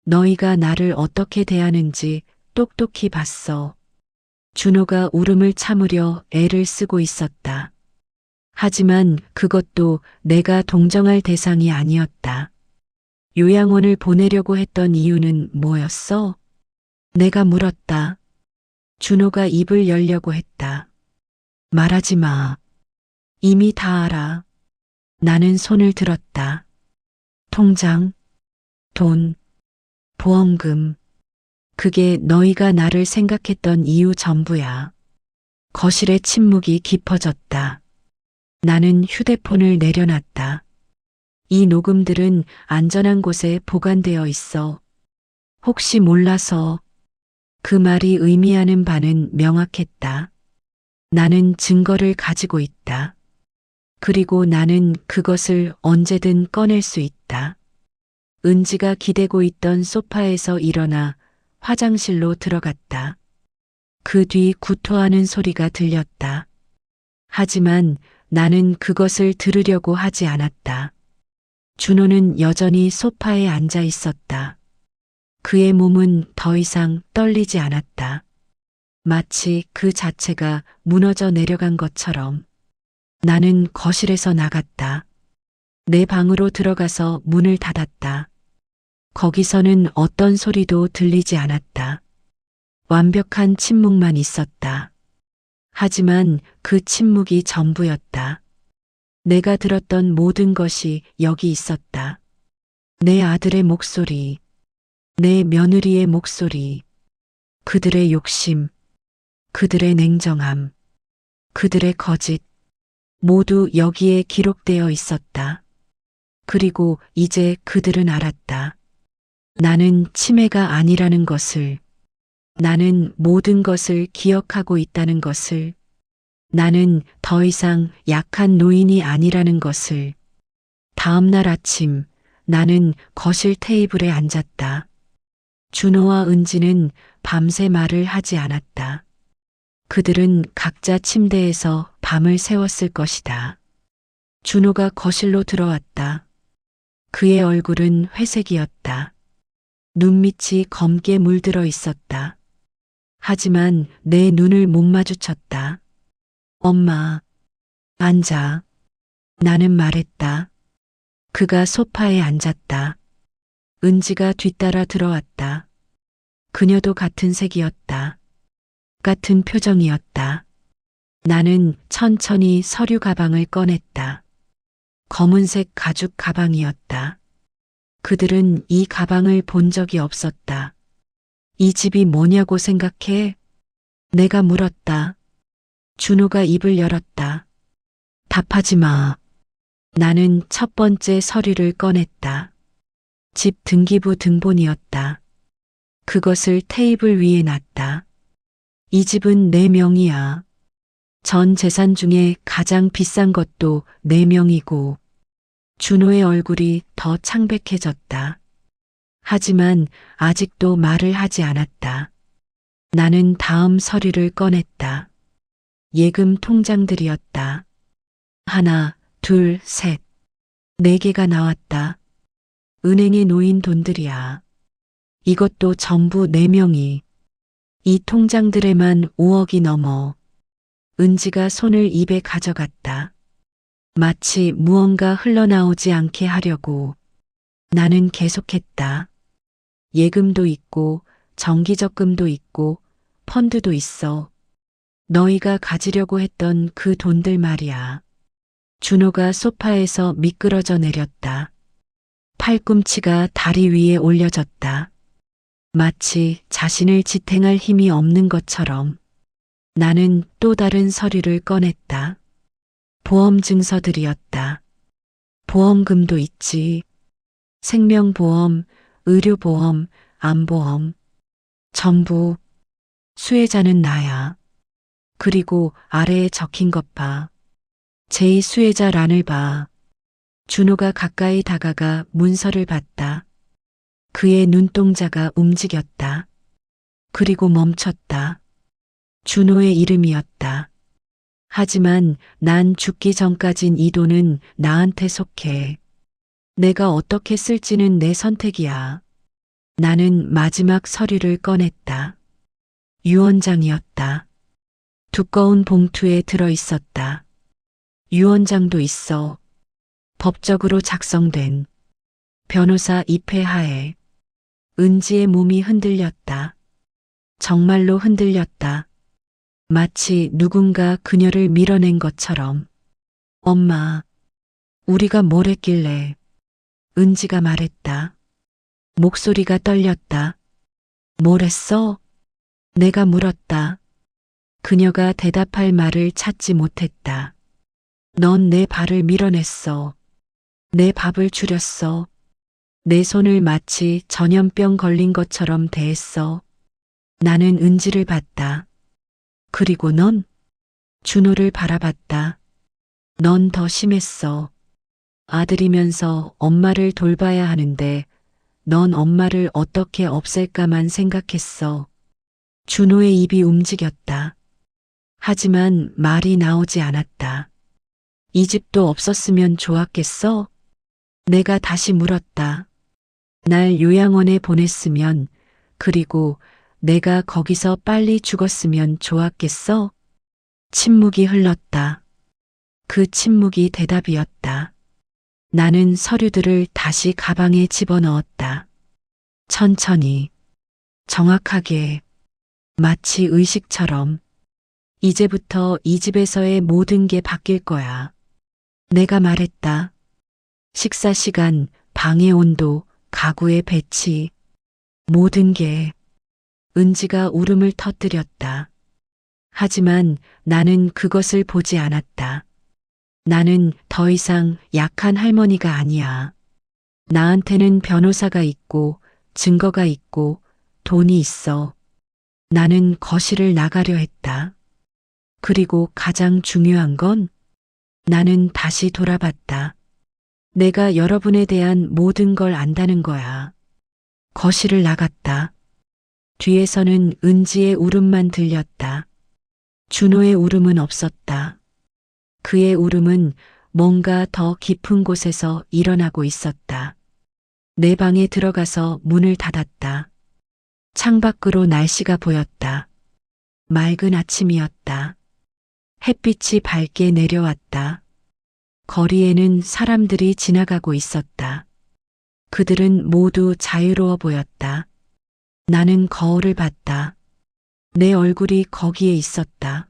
너희가 나를 어떻게 대하는지 똑똑히 봤어. 준호가 울음을 참으려 애를 쓰고 있었다. 하지만 그것도 내가 동정할 대상이 아니었다. 요양원을 보내려고 했던 이유는 뭐였어? 내가 물었다. 준호가 입을 열려고 했다. 말하지 마. 이미 다 알아. 나는 손을 들었다. 통장, 돈, 보험금. 그게 너희가 나를 생각했던 이유 전부야. 거실의 침묵이 깊어졌다. 나는 휴대폰을 내려놨다. 이 녹음들은 안전한 곳에 보관되어 있어. 혹시 몰라서. 그 말이 의미하는 바는 명확했다. 나는 증거를 가지고 있다. 그리고 나는 그것을 언제든 꺼낼 수 있다. 은지가 기대고 있던 소파에서 일어나 화장실로 들어갔다. 그 뒤 구토하는 소리가 들렸다. 하지만 나는 그것을 들으려고 하지 않았다. 준호는 여전히 소파에 앉아 있었다. 그의 몸은 더 이상 떨리지 않았다. 마치 그 자체가 무너져 내려간 것처럼. 나는 거실에서 나갔다. 내 방으로 들어가서 문을 닫았다. 거기서는 어떤 소리도 들리지 않았다. 완벽한 침묵만 있었다. 하지만 그 침묵이 전부였다. 내가 들었던 모든 것이 여기 있었다. 내 아들의 목소리, 내 며느리의 목소리, 그들의 욕심, 그들의 냉정함, 그들의 거짓, 모두 여기에 기록되어 있었다. 그리고 이제 그들은 알았다. 나는 치매가 아니라는 것을, 나는 모든 것을 기억하고 있다는 것을, 나는 더 이상 약한 노인이 아니라는 것을. 다음 날 아침 나는 거실 테이블에 앉았다. 준호와 은지는 밤새 말을 하지 않았다. 그들은 각자 침대에서 밤을 새웠을 것이다. 준호가 거실로 들어왔다. 그의 얼굴은 회색이었다. 눈밑이 검게 물들어 있었다. 하지만 내 눈을 못 마주쳤다. 엄마, 앉아. 나는 말했다. 그가 소파에 앉았다. 은지가 뒤따라 들어왔다. 그녀도 같은 색이었다. 같은 표정이었다. 나는 천천히 서류 가방을 꺼냈다. 검은색 가죽 가방이었다. 그들은 이 가방을 본 적이 없었다. 이 집이 뭐냐고 생각해? 내가 물었다. 준호가 입을 열었다. 답하지 마. 나는 첫 번째 서류를 꺼냈다. 집 등기부 등본이었다. 그것을 테이블 위에 놨다. 이 집은 내 명이야. 전 재산 중에 가장 비싼 것도 내 명이고. 준호의 얼굴이 더 창백해졌다. 하지만 아직도 말을 하지 않았다. 나는 다음 서류를 꺼냈다. 예금 통장들이었다. 하나, 둘, 셋. 4개가 나왔다. 은행에 놓인 돈들이야. 이것도 전부 내 명의. 이 통장들에만 5억이 넘어. 은지가 손을 입에 가져갔다. 마치 무언가 흘러나오지 않게 하려고. 나는 계속했다. 예금도 있고, 정기적금도 있고, 펀드도 있어. 너희가 가지려고 했던 그 돈들 말이야. 준호가 소파에서 미끄러져 내렸다. 팔꿈치가 다리 위에 올려졌다. 마치 자신을 지탱할 힘이 없는 것처럼. 나는 또 다른 서류를 꺼냈다. 보험 증서들이었다. 보험금도 있지. 생명보험, 의료보험, 암보험. 전부. 수혜자는 나야. 그리고 아래에 적힌 것 봐. 제2수혜자란을 봐. 준호가 가까이 다가가 문서를 봤다. 그의 눈동자가 움직였다. 그리고 멈췄다. 준호의 이름이었다. 하지만 난 죽기 전까진 이 돈은 나한테 속해. 내가 어떻게 쓸지는 내 선택이야. 나는 마지막 서류를 꺼냈다. 유언장이었다. 두꺼운 봉투에 들어 있었다. 유언장도 있어. 법적으로 작성된. 변호사 입회하에. 은지의 몸이 흔들렸다. 정말로 흔들렸다. 마치 누군가 그녀를 밀어낸 것처럼. 엄마, 우리가 뭘 했길래. 은지가 말했다. 목소리가 떨렸다. 뭘 했어? 내가 물었다. 그녀가 대답할 말을 찾지 못했다. 넌 내 발을 밀어냈어. 내 밥을 줄였어. 내 손을 마치 전염병 걸린 것처럼 대했어. 나는 은지를 봤다. 그리고 넌? 준호를 바라봤다. 넌 더 심했어. 아들이면서 엄마를 돌봐야 하는데 넌 엄마를 어떻게 없앨까만 생각했어. 준호의 입이 움직였다. 하지만 말이 나오지 않았다. 이 집도 없었으면 좋았겠어? 내가 다시 물었다. 날 요양원에 보냈으면, 그리고 내가 거기서 빨리 죽었으면 좋았겠어? 침묵이 흘렀다. 그 침묵이 대답이었다. 나는 서류들을 다시 가방에 집어넣었다. 천천히, 정확하게, 마치 의식처럼. 이제부터 이 집에서의 모든 게 바뀔 거야. 내가 말했다. 식사 시간, 방의 온도, 가구의 배치, 모든 게. 은지가 울음을 터뜨렸다. 하지만 나는 그것을 보지 않았다. 나는 더 이상 약한 할머니가 아니야. 나한테는 변호사가 있고, 증거가 있고, 돈이 있어. 나는 거실을 나가려 했다. 그리고 가장 중요한 건 나는 다시 돌아봤다. 내가 여러분에 대한 모든 걸 안다는 거야. 거실을 나갔다. 뒤에서는 은지의 울음만 들렸다. 준호의 울음은 없었다. 그의 울음은 뭔가 더 깊은 곳에서 일어나고 있었다. 내 방에 들어가서 문을 닫았다. 창밖으로 날씨가 보였다. 맑은 아침이었다. 햇빛이 밝게 내려왔다. 거리에는 사람들이 지나가고 있었다. 그들은 모두 자유로워 보였다. 나는 거울을 봤다. 내 얼굴이 거기에 있었다.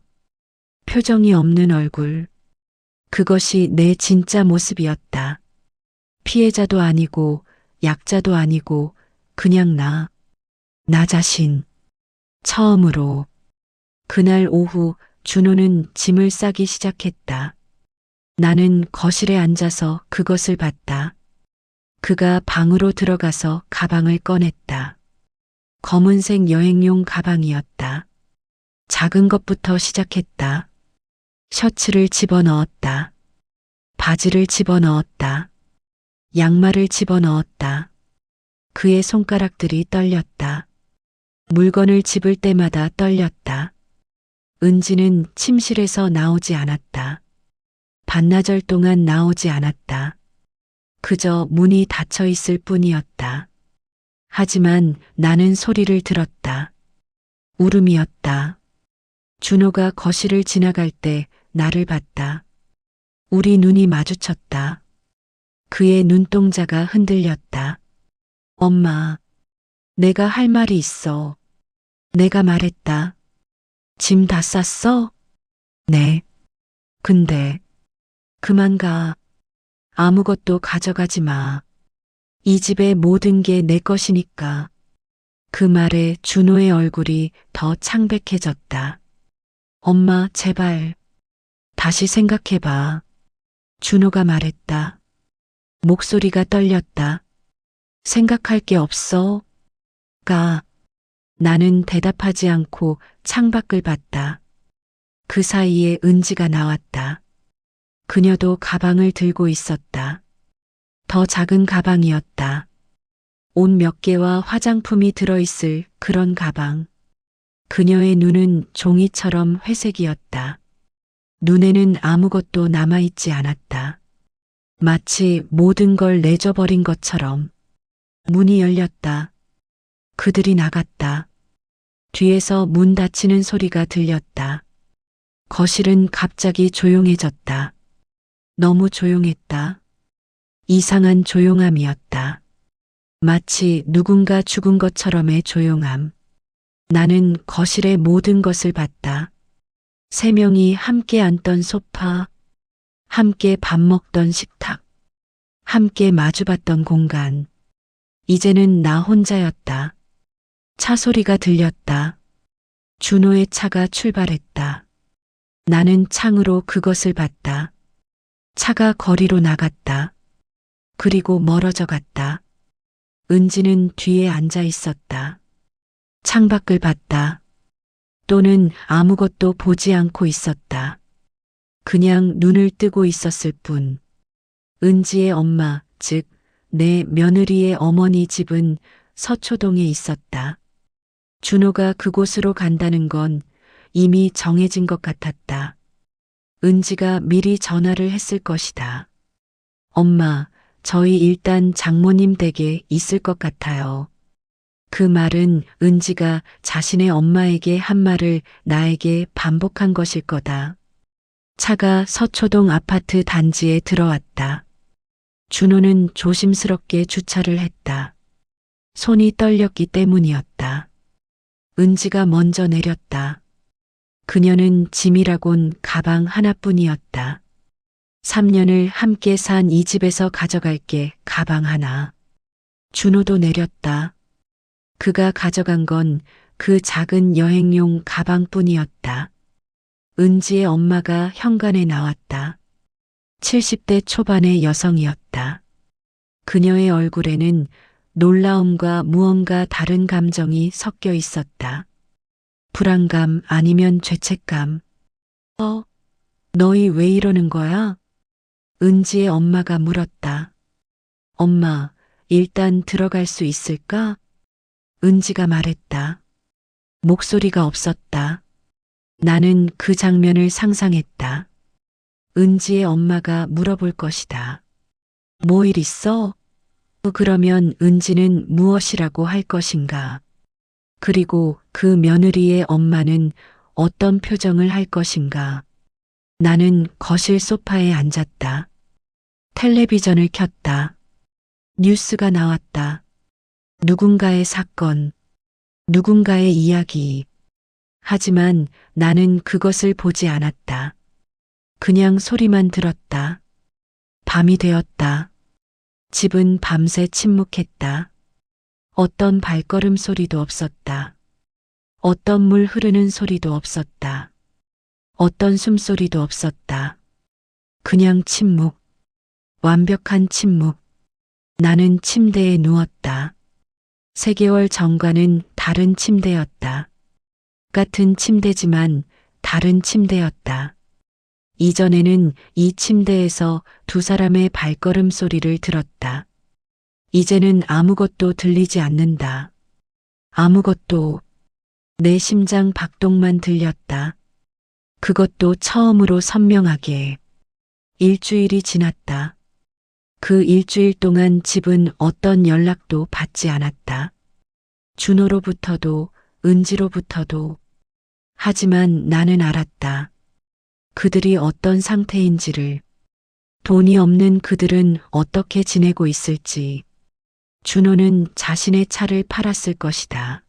표정이 없는 얼굴. 그것이 내 진짜 모습이었다. 피해자도 아니고 약자도 아니고 그냥 나 자신. 처음으로. 그날 오후 준호는 짐을 싸기 시작했다. 나는 거실에 앉아서 그것을 봤다. 그가 방으로 들어가서 가방을 꺼냈다. 검은색 여행용 가방이었다. 작은 것부터 시작했다. 셔츠를 집어넣었다. 바지를 집어넣었다. 양말을 집어넣었다. 그의 손가락들이 떨렸다. 물건을 집을 때마다 떨렸다. 은지는 침실에서 나오지 않았다. 반나절 동안 나오지 않았다. 그저 문이 닫혀 있을 뿐이었다. 하지만 나는 소리를 들었다. 울음이었다. 준호가 거실을 지나갈 때 나를 봤다. 우리 눈이 마주쳤다. 그의 눈동자가 흔들렸다. 엄마, 내가 할 말이 있어. 내가 말했다. 짐 다 쌌어? 네. 근데, 그만 가. 아무것도 가져가지 마. 이 집의 모든 게 내 것이니까. 그 말에 준호의 얼굴이 더 창백해졌다. 엄마, 제발. 다시 생각해봐. 준호가 말했다. 목소리가 떨렸다. 생각할 게 없어. 가. 나는 대답하지 않고 창밖을 봤다. 그 사이에 은지가 나왔다. 그녀도 가방을 들고 있었다. 더 작은 가방이었다. 옷 몇 개와 화장품이 들어있을 그런 가방. 그녀의 눈은 종이처럼 회색이었다. 눈에는 아무것도 남아있지 않았다. 마치 모든 걸 내줘버린 것처럼. 문이 열렸다. 그들이 나갔다. 뒤에서 문 닫히는 소리가 들렸다. 거실은 갑자기 조용해졌다. 너무 조용했다. 이상한 조용함이었다. 마치 누군가 죽은 것처럼의 조용함. 나는 거실의 모든 것을 봤다. 세 명이 함께 앉던 소파, 함께 밥 먹던 식탁, 함께 마주봤던 공간. 이제는 나 혼자였다. 차 소리가 들렸다. 준호의 차가 출발했다. 나는 창으로 그것을 봤다. 차가 거리로 나갔다. 그리고 멀어져 갔다. 은지는 뒤에 앉아 있었다. 창밖을 봤다. 또는 아무것도 보지 않고 있었다. 그냥 눈을 뜨고 있었을 뿐. 은지의 엄마, 즉, 내 며느리의 어머니 집은 서초동에 있었다. 준호가 그곳으로 간다는 건 이미 정해진 것 같았다. 은지가 미리 전화를 했을 것이다. 엄마, 저희 일단 장모님 댁에 있을 것 같아요. 그 말은 은지가 자신의 엄마에게 한 말을 나에게 반복한 것일 거다. 차가 서초동 아파트 단지에 들어왔다. 준호는 조심스럽게 주차를 했다. 손이 떨렸기 때문이었다. 은지가 먼저 내렸다. 그녀는 짐이라곤 가방 하나뿐이었다. 3년을 함께 산 이 집에서 가져갈게 가방 하나. 준호도 내렸다. 그가 가져간 건 그 작은 여행용 가방뿐이었다. 은지의 엄마가 현관에 나왔다. 70대 초반의 여성이었다. 그녀의 얼굴에는 놀라움과 무언가 다른 감정이 섞여 있었다. 불안감 아니면 죄책감. 너희 왜 이러는 거야? 은지의 엄마가 물었다. 엄마, 일단 들어갈 수 있을까? 은지가 말했다. 목소리가 없었다. 나는 그 장면을 상상했다. 은지의 엄마가 물어볼 것이다. 뭐 일 있어? 그러면 은지는 무엇이라고 할 것인가? 그리고 그 며느리의 엄마는 어떤 표정을 할 것인가? 나는 거실 소파에 앉았다. 텔레비전을 켰다. 뉴스가 나왔다. 누군가의 사건, 누군가의 이야기. 하지만 나는 그것을 보지 않았다. 그냥 소리만 들었다. 밤이 되었다. 집은 밤새 침묵했다. 어떤 발걸음 소리도 없었다. 어떤 물 흐르는 소리도 없었다. 어떤 숨소리도 없었다. 그냥 침묵. 완벽한 침묵. 나는 침대에 누웠다. 3개월 전과는 다른 침대였다. 같은 침대지만 다른 침대였다. 이전에는 이 침대에서 두 사람의 발걸음 소리를 들었다. 이제는 아무것도 들리지 않는다. 아무것도. 내 심장 박동만 들렸다. 그것도 처음으로 선명하게. 일주일이 지났다. 그 일주일 동안 집은 어떤 연락도 받지 않았다. 준호로부터도 은지로부터도. 하지만 나는 알았다. 그들이 어떤 상태인지를. 돈이 없는 그들은 어떻게 지내고 있을지. 준호는 자신의 차를 팔았을 것이다.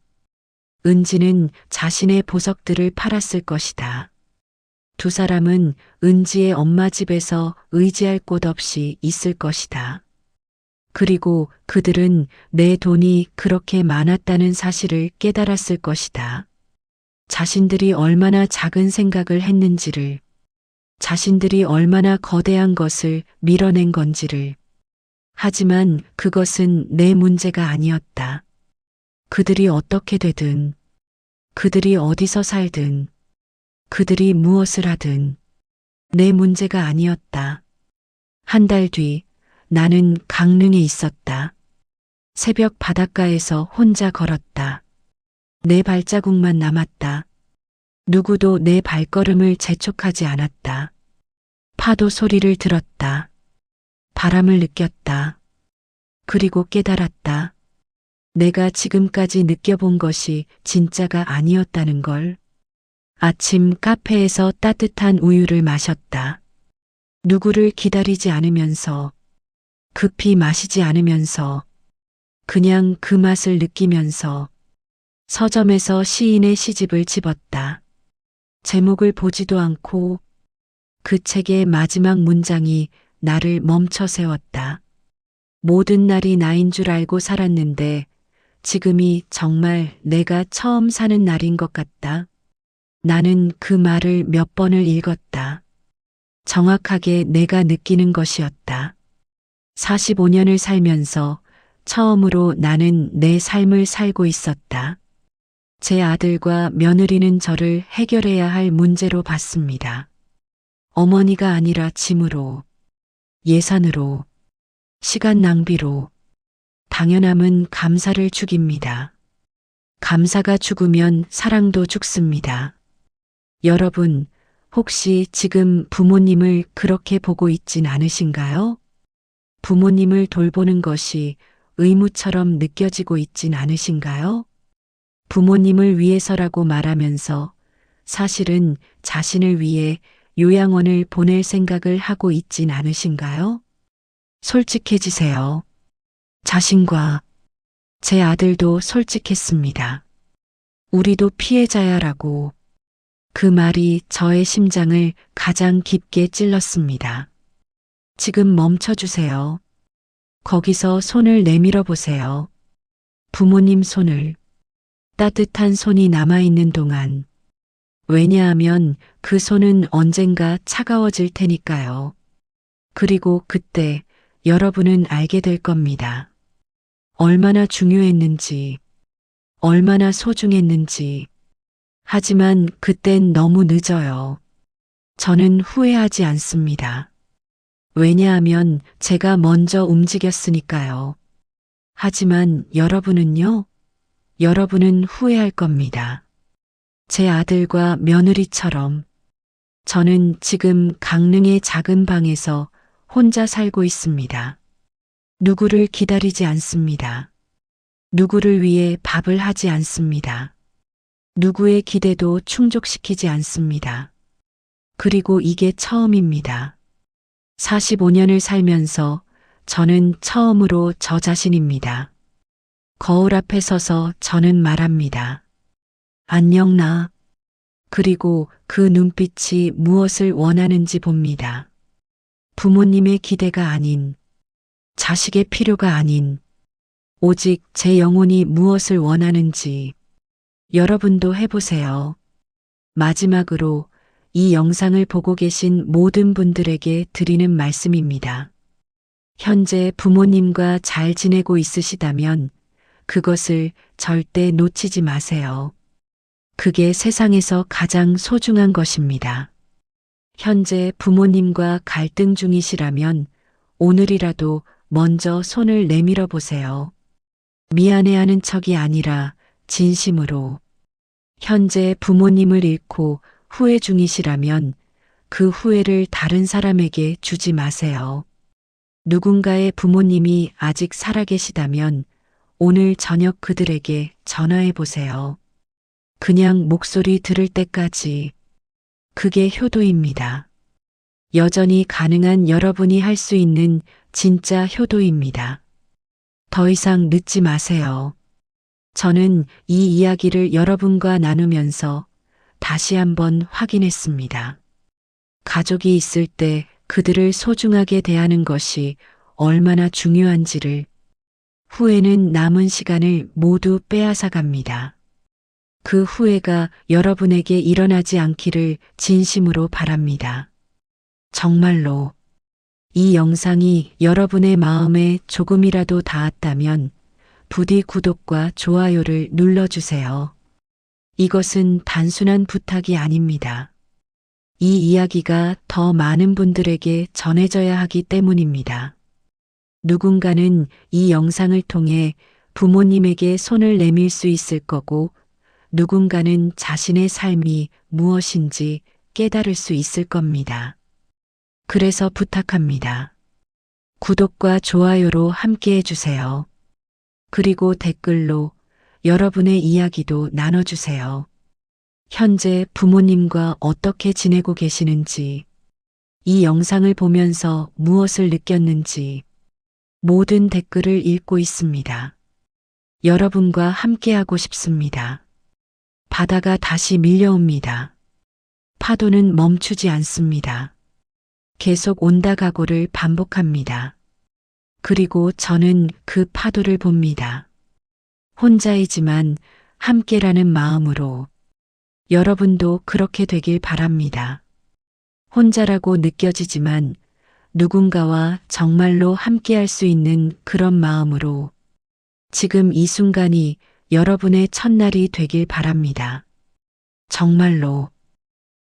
은지는 자신의 보석들을 팔았을 것이다. 두 사람은 은지의 엄마 집에서 의지할 곳 없이 있을 것이다. 그리고 그들은 내 돈이 그렇게 많았다는 사실을 깨달았을 것이다. 자신들이 얼마나 작은 생각을 했는지를, 자신들이 얼마나 거대한 것을 밀어낸 건지를. 하지만 그것은 내 문제가 아니었다. 그들이 어떻게 되든, 그들이 어디서 살든, 그들이 무엇을 하든 내 문제가 아니었다. 한 달 뒤 나는 강릉에 있었다. 새벽 바닷가에서 혼자 걸었다. 내 발자국만 남았다. 누구도 내 발걸음을 재촉하지 않았다. 파도 소리를 들었다. 바람을 느꼈다. 그리고 깨달았다. 내가 지금까지 느껴본 것이 진짜가 아니었다는 걸. 아침 카페에서 따뜻한 우유를 마셨다. 누구를 기다리지 않으면서, 급히 마시지 않으면서, 그냥 그 맛을 느끼면서 서점에서 시인의 시집을 집었다. 제목을 보지도 않고 그 책의 마지막 문장이 나를 멈춰 세웠다. 모든 날이 나인 줄 알고 살았는데 지금이 정말 내가 처음 사는 날인 것 같다. 나는 그 말을 몇 번을 읽었다. 정확하게 내가 느끼는 것이었다. 45년을 살면서 처음으로 나는 내 삶을 살고 있었다. 제 아들과 며느리는 저를 해결해야 할 문제로 봤습니다. 어머니가 아니라 짐으로, 예산으로, 시간 낭비로. 당연함은 감사를 죽입니다. 감사가 죽으면 사랑도 죽습니다. 여러분, 혹시 지금 부모님을 그렇게 보고 있진 않으신가요? 부모님을 돌보는 것이 의무처럼 느껴지고 있진 않으신가요? 부모님을 위해서라고 말하면서 사실은 자신을 위해 요양원을 보낼 생각을 하고 있진 않으신가요? 솔직해지세요. 자신과 제 아들도 솔직했습니다. 우리도 피해자야라고. 그 말이 저의 심장을 가장 깊게 찔렀습니다. 지금 멈춰주세요. 거기서 손을 내밀어 보세요. 부모님 손을. 따뜻한 손이 남아있는 동안. 왜냐하면 그 손은 언젠가 차가워질 테니까요. 그리고 그때 여러분은 알게 될 겁니다. 얼마나 중요했는지, 얼마나 소중했는지. 하지만 그땐 너무 늦어요. 저는 후회하지 않습니다. 왜냐하면 제가 먼저 움직였으니까요. 하지만 여러분은요? 여러분은 후회할 겁니다. 제 아들과 며느리처럼 저는 지금 강릉의 작은 방에서 혼자 살고 있습니다. 누구를 기다리지 않습니다. 누구를 위해 밥을 하지 않습니다. 누구의 기대도 충족시키지 않습니다. 그리고 이게 처음입니다. 45년을 살면서 저는 처음으로 저 자신입니다. 거울 앞에 서서 저는 말합니다. 안녕 나. 그리고 그 눈빛이 무엇을 원하는지 봅니다. 부모님의 기대가 아닌, 자식의 필요가 아닌, 오직 제 영혼이 무엇을 원하는지. 여러분도 해보세요. 마지막으로 이 영상을 보고 계신 모든 분들에게 드리는 말씀입니다. 현재 부모님과 잘 지내고 있으시다면 그것을 절대 놓치지 마세요. 그게 세상에서 가장 소중한 것입니다. 현재 부모님과 갈등 중이시라면 오늘이라도 먼저 손을 내밀어 보세요. 미안해하는 척이 아니라 진심으로. 현재 부모님을 잃고 후회 중이시라면 그 후회를 다른 사람에게 주지 마세요. 누군가의 부모님이 아직 살아계시다면 오늘 저녁 그들에게 전화해 보세요. 그냥 목소리 들을 때까지. 그게 효도입니다. 여전히 가능한 여러분이 할 수 있는 진짜 효도입니다. 더 이상 늦지 마세요. 저는 이 이야기를 여러분과 나누면서 다시 한번 확인했습니다. 가족이 있을 때 그들을 소중하게 대하는 것이 얼마나 중요한지를. 후회는 남은 시간을 모두 빼앗아 갑니다. 그 후회가 여러분에게 일어나지 않기를 진심으로 바랍니다. 정말로. 이 영상이 여러분의 마음에 조금이라도 닿았다면 부디 구독과 좋아요를 눌러주세요. 이것은 단순한 부탁이 아닙니다. 이 이야기가 더 많은 분들에게 전해져야 하기 때문입니다. 누군가는 이 영상을 통해 부모님에게 손을 내밀 수 있을 거고, 누군가는 자신의 삶이 무엇인지 깨달을 수 있을 겁니다. 그래서 부탁합니다. 구독과 좋아요로 함께 해주세요. 그리고 댓글로 여러분의 이야기도 나눠주세요. 현재 부모님과 어떻게 지내고 계시는지, 이 영상을 보면서 무엇을 느꼈는지, 모든 댓글을 읽고 있습니다. 여러분과 함께하고 싶습니다. 바다가 다시 밀려옵니다. 파도는 멈추지 않습니다. 계속 온다 가고를 반복합니다. 그리고 저는 그 파도를 봅니다. 혼자이지만 함께라는 마음으로. 여러분도 그렇게 되길 바랍니다. 혼자라고 느껴지지만 누군가와 정말로 함께할 수 있는 그런 마음으로. 지금 이 순간이 여러분의 첫날이 되길 바랍니다. 정말로.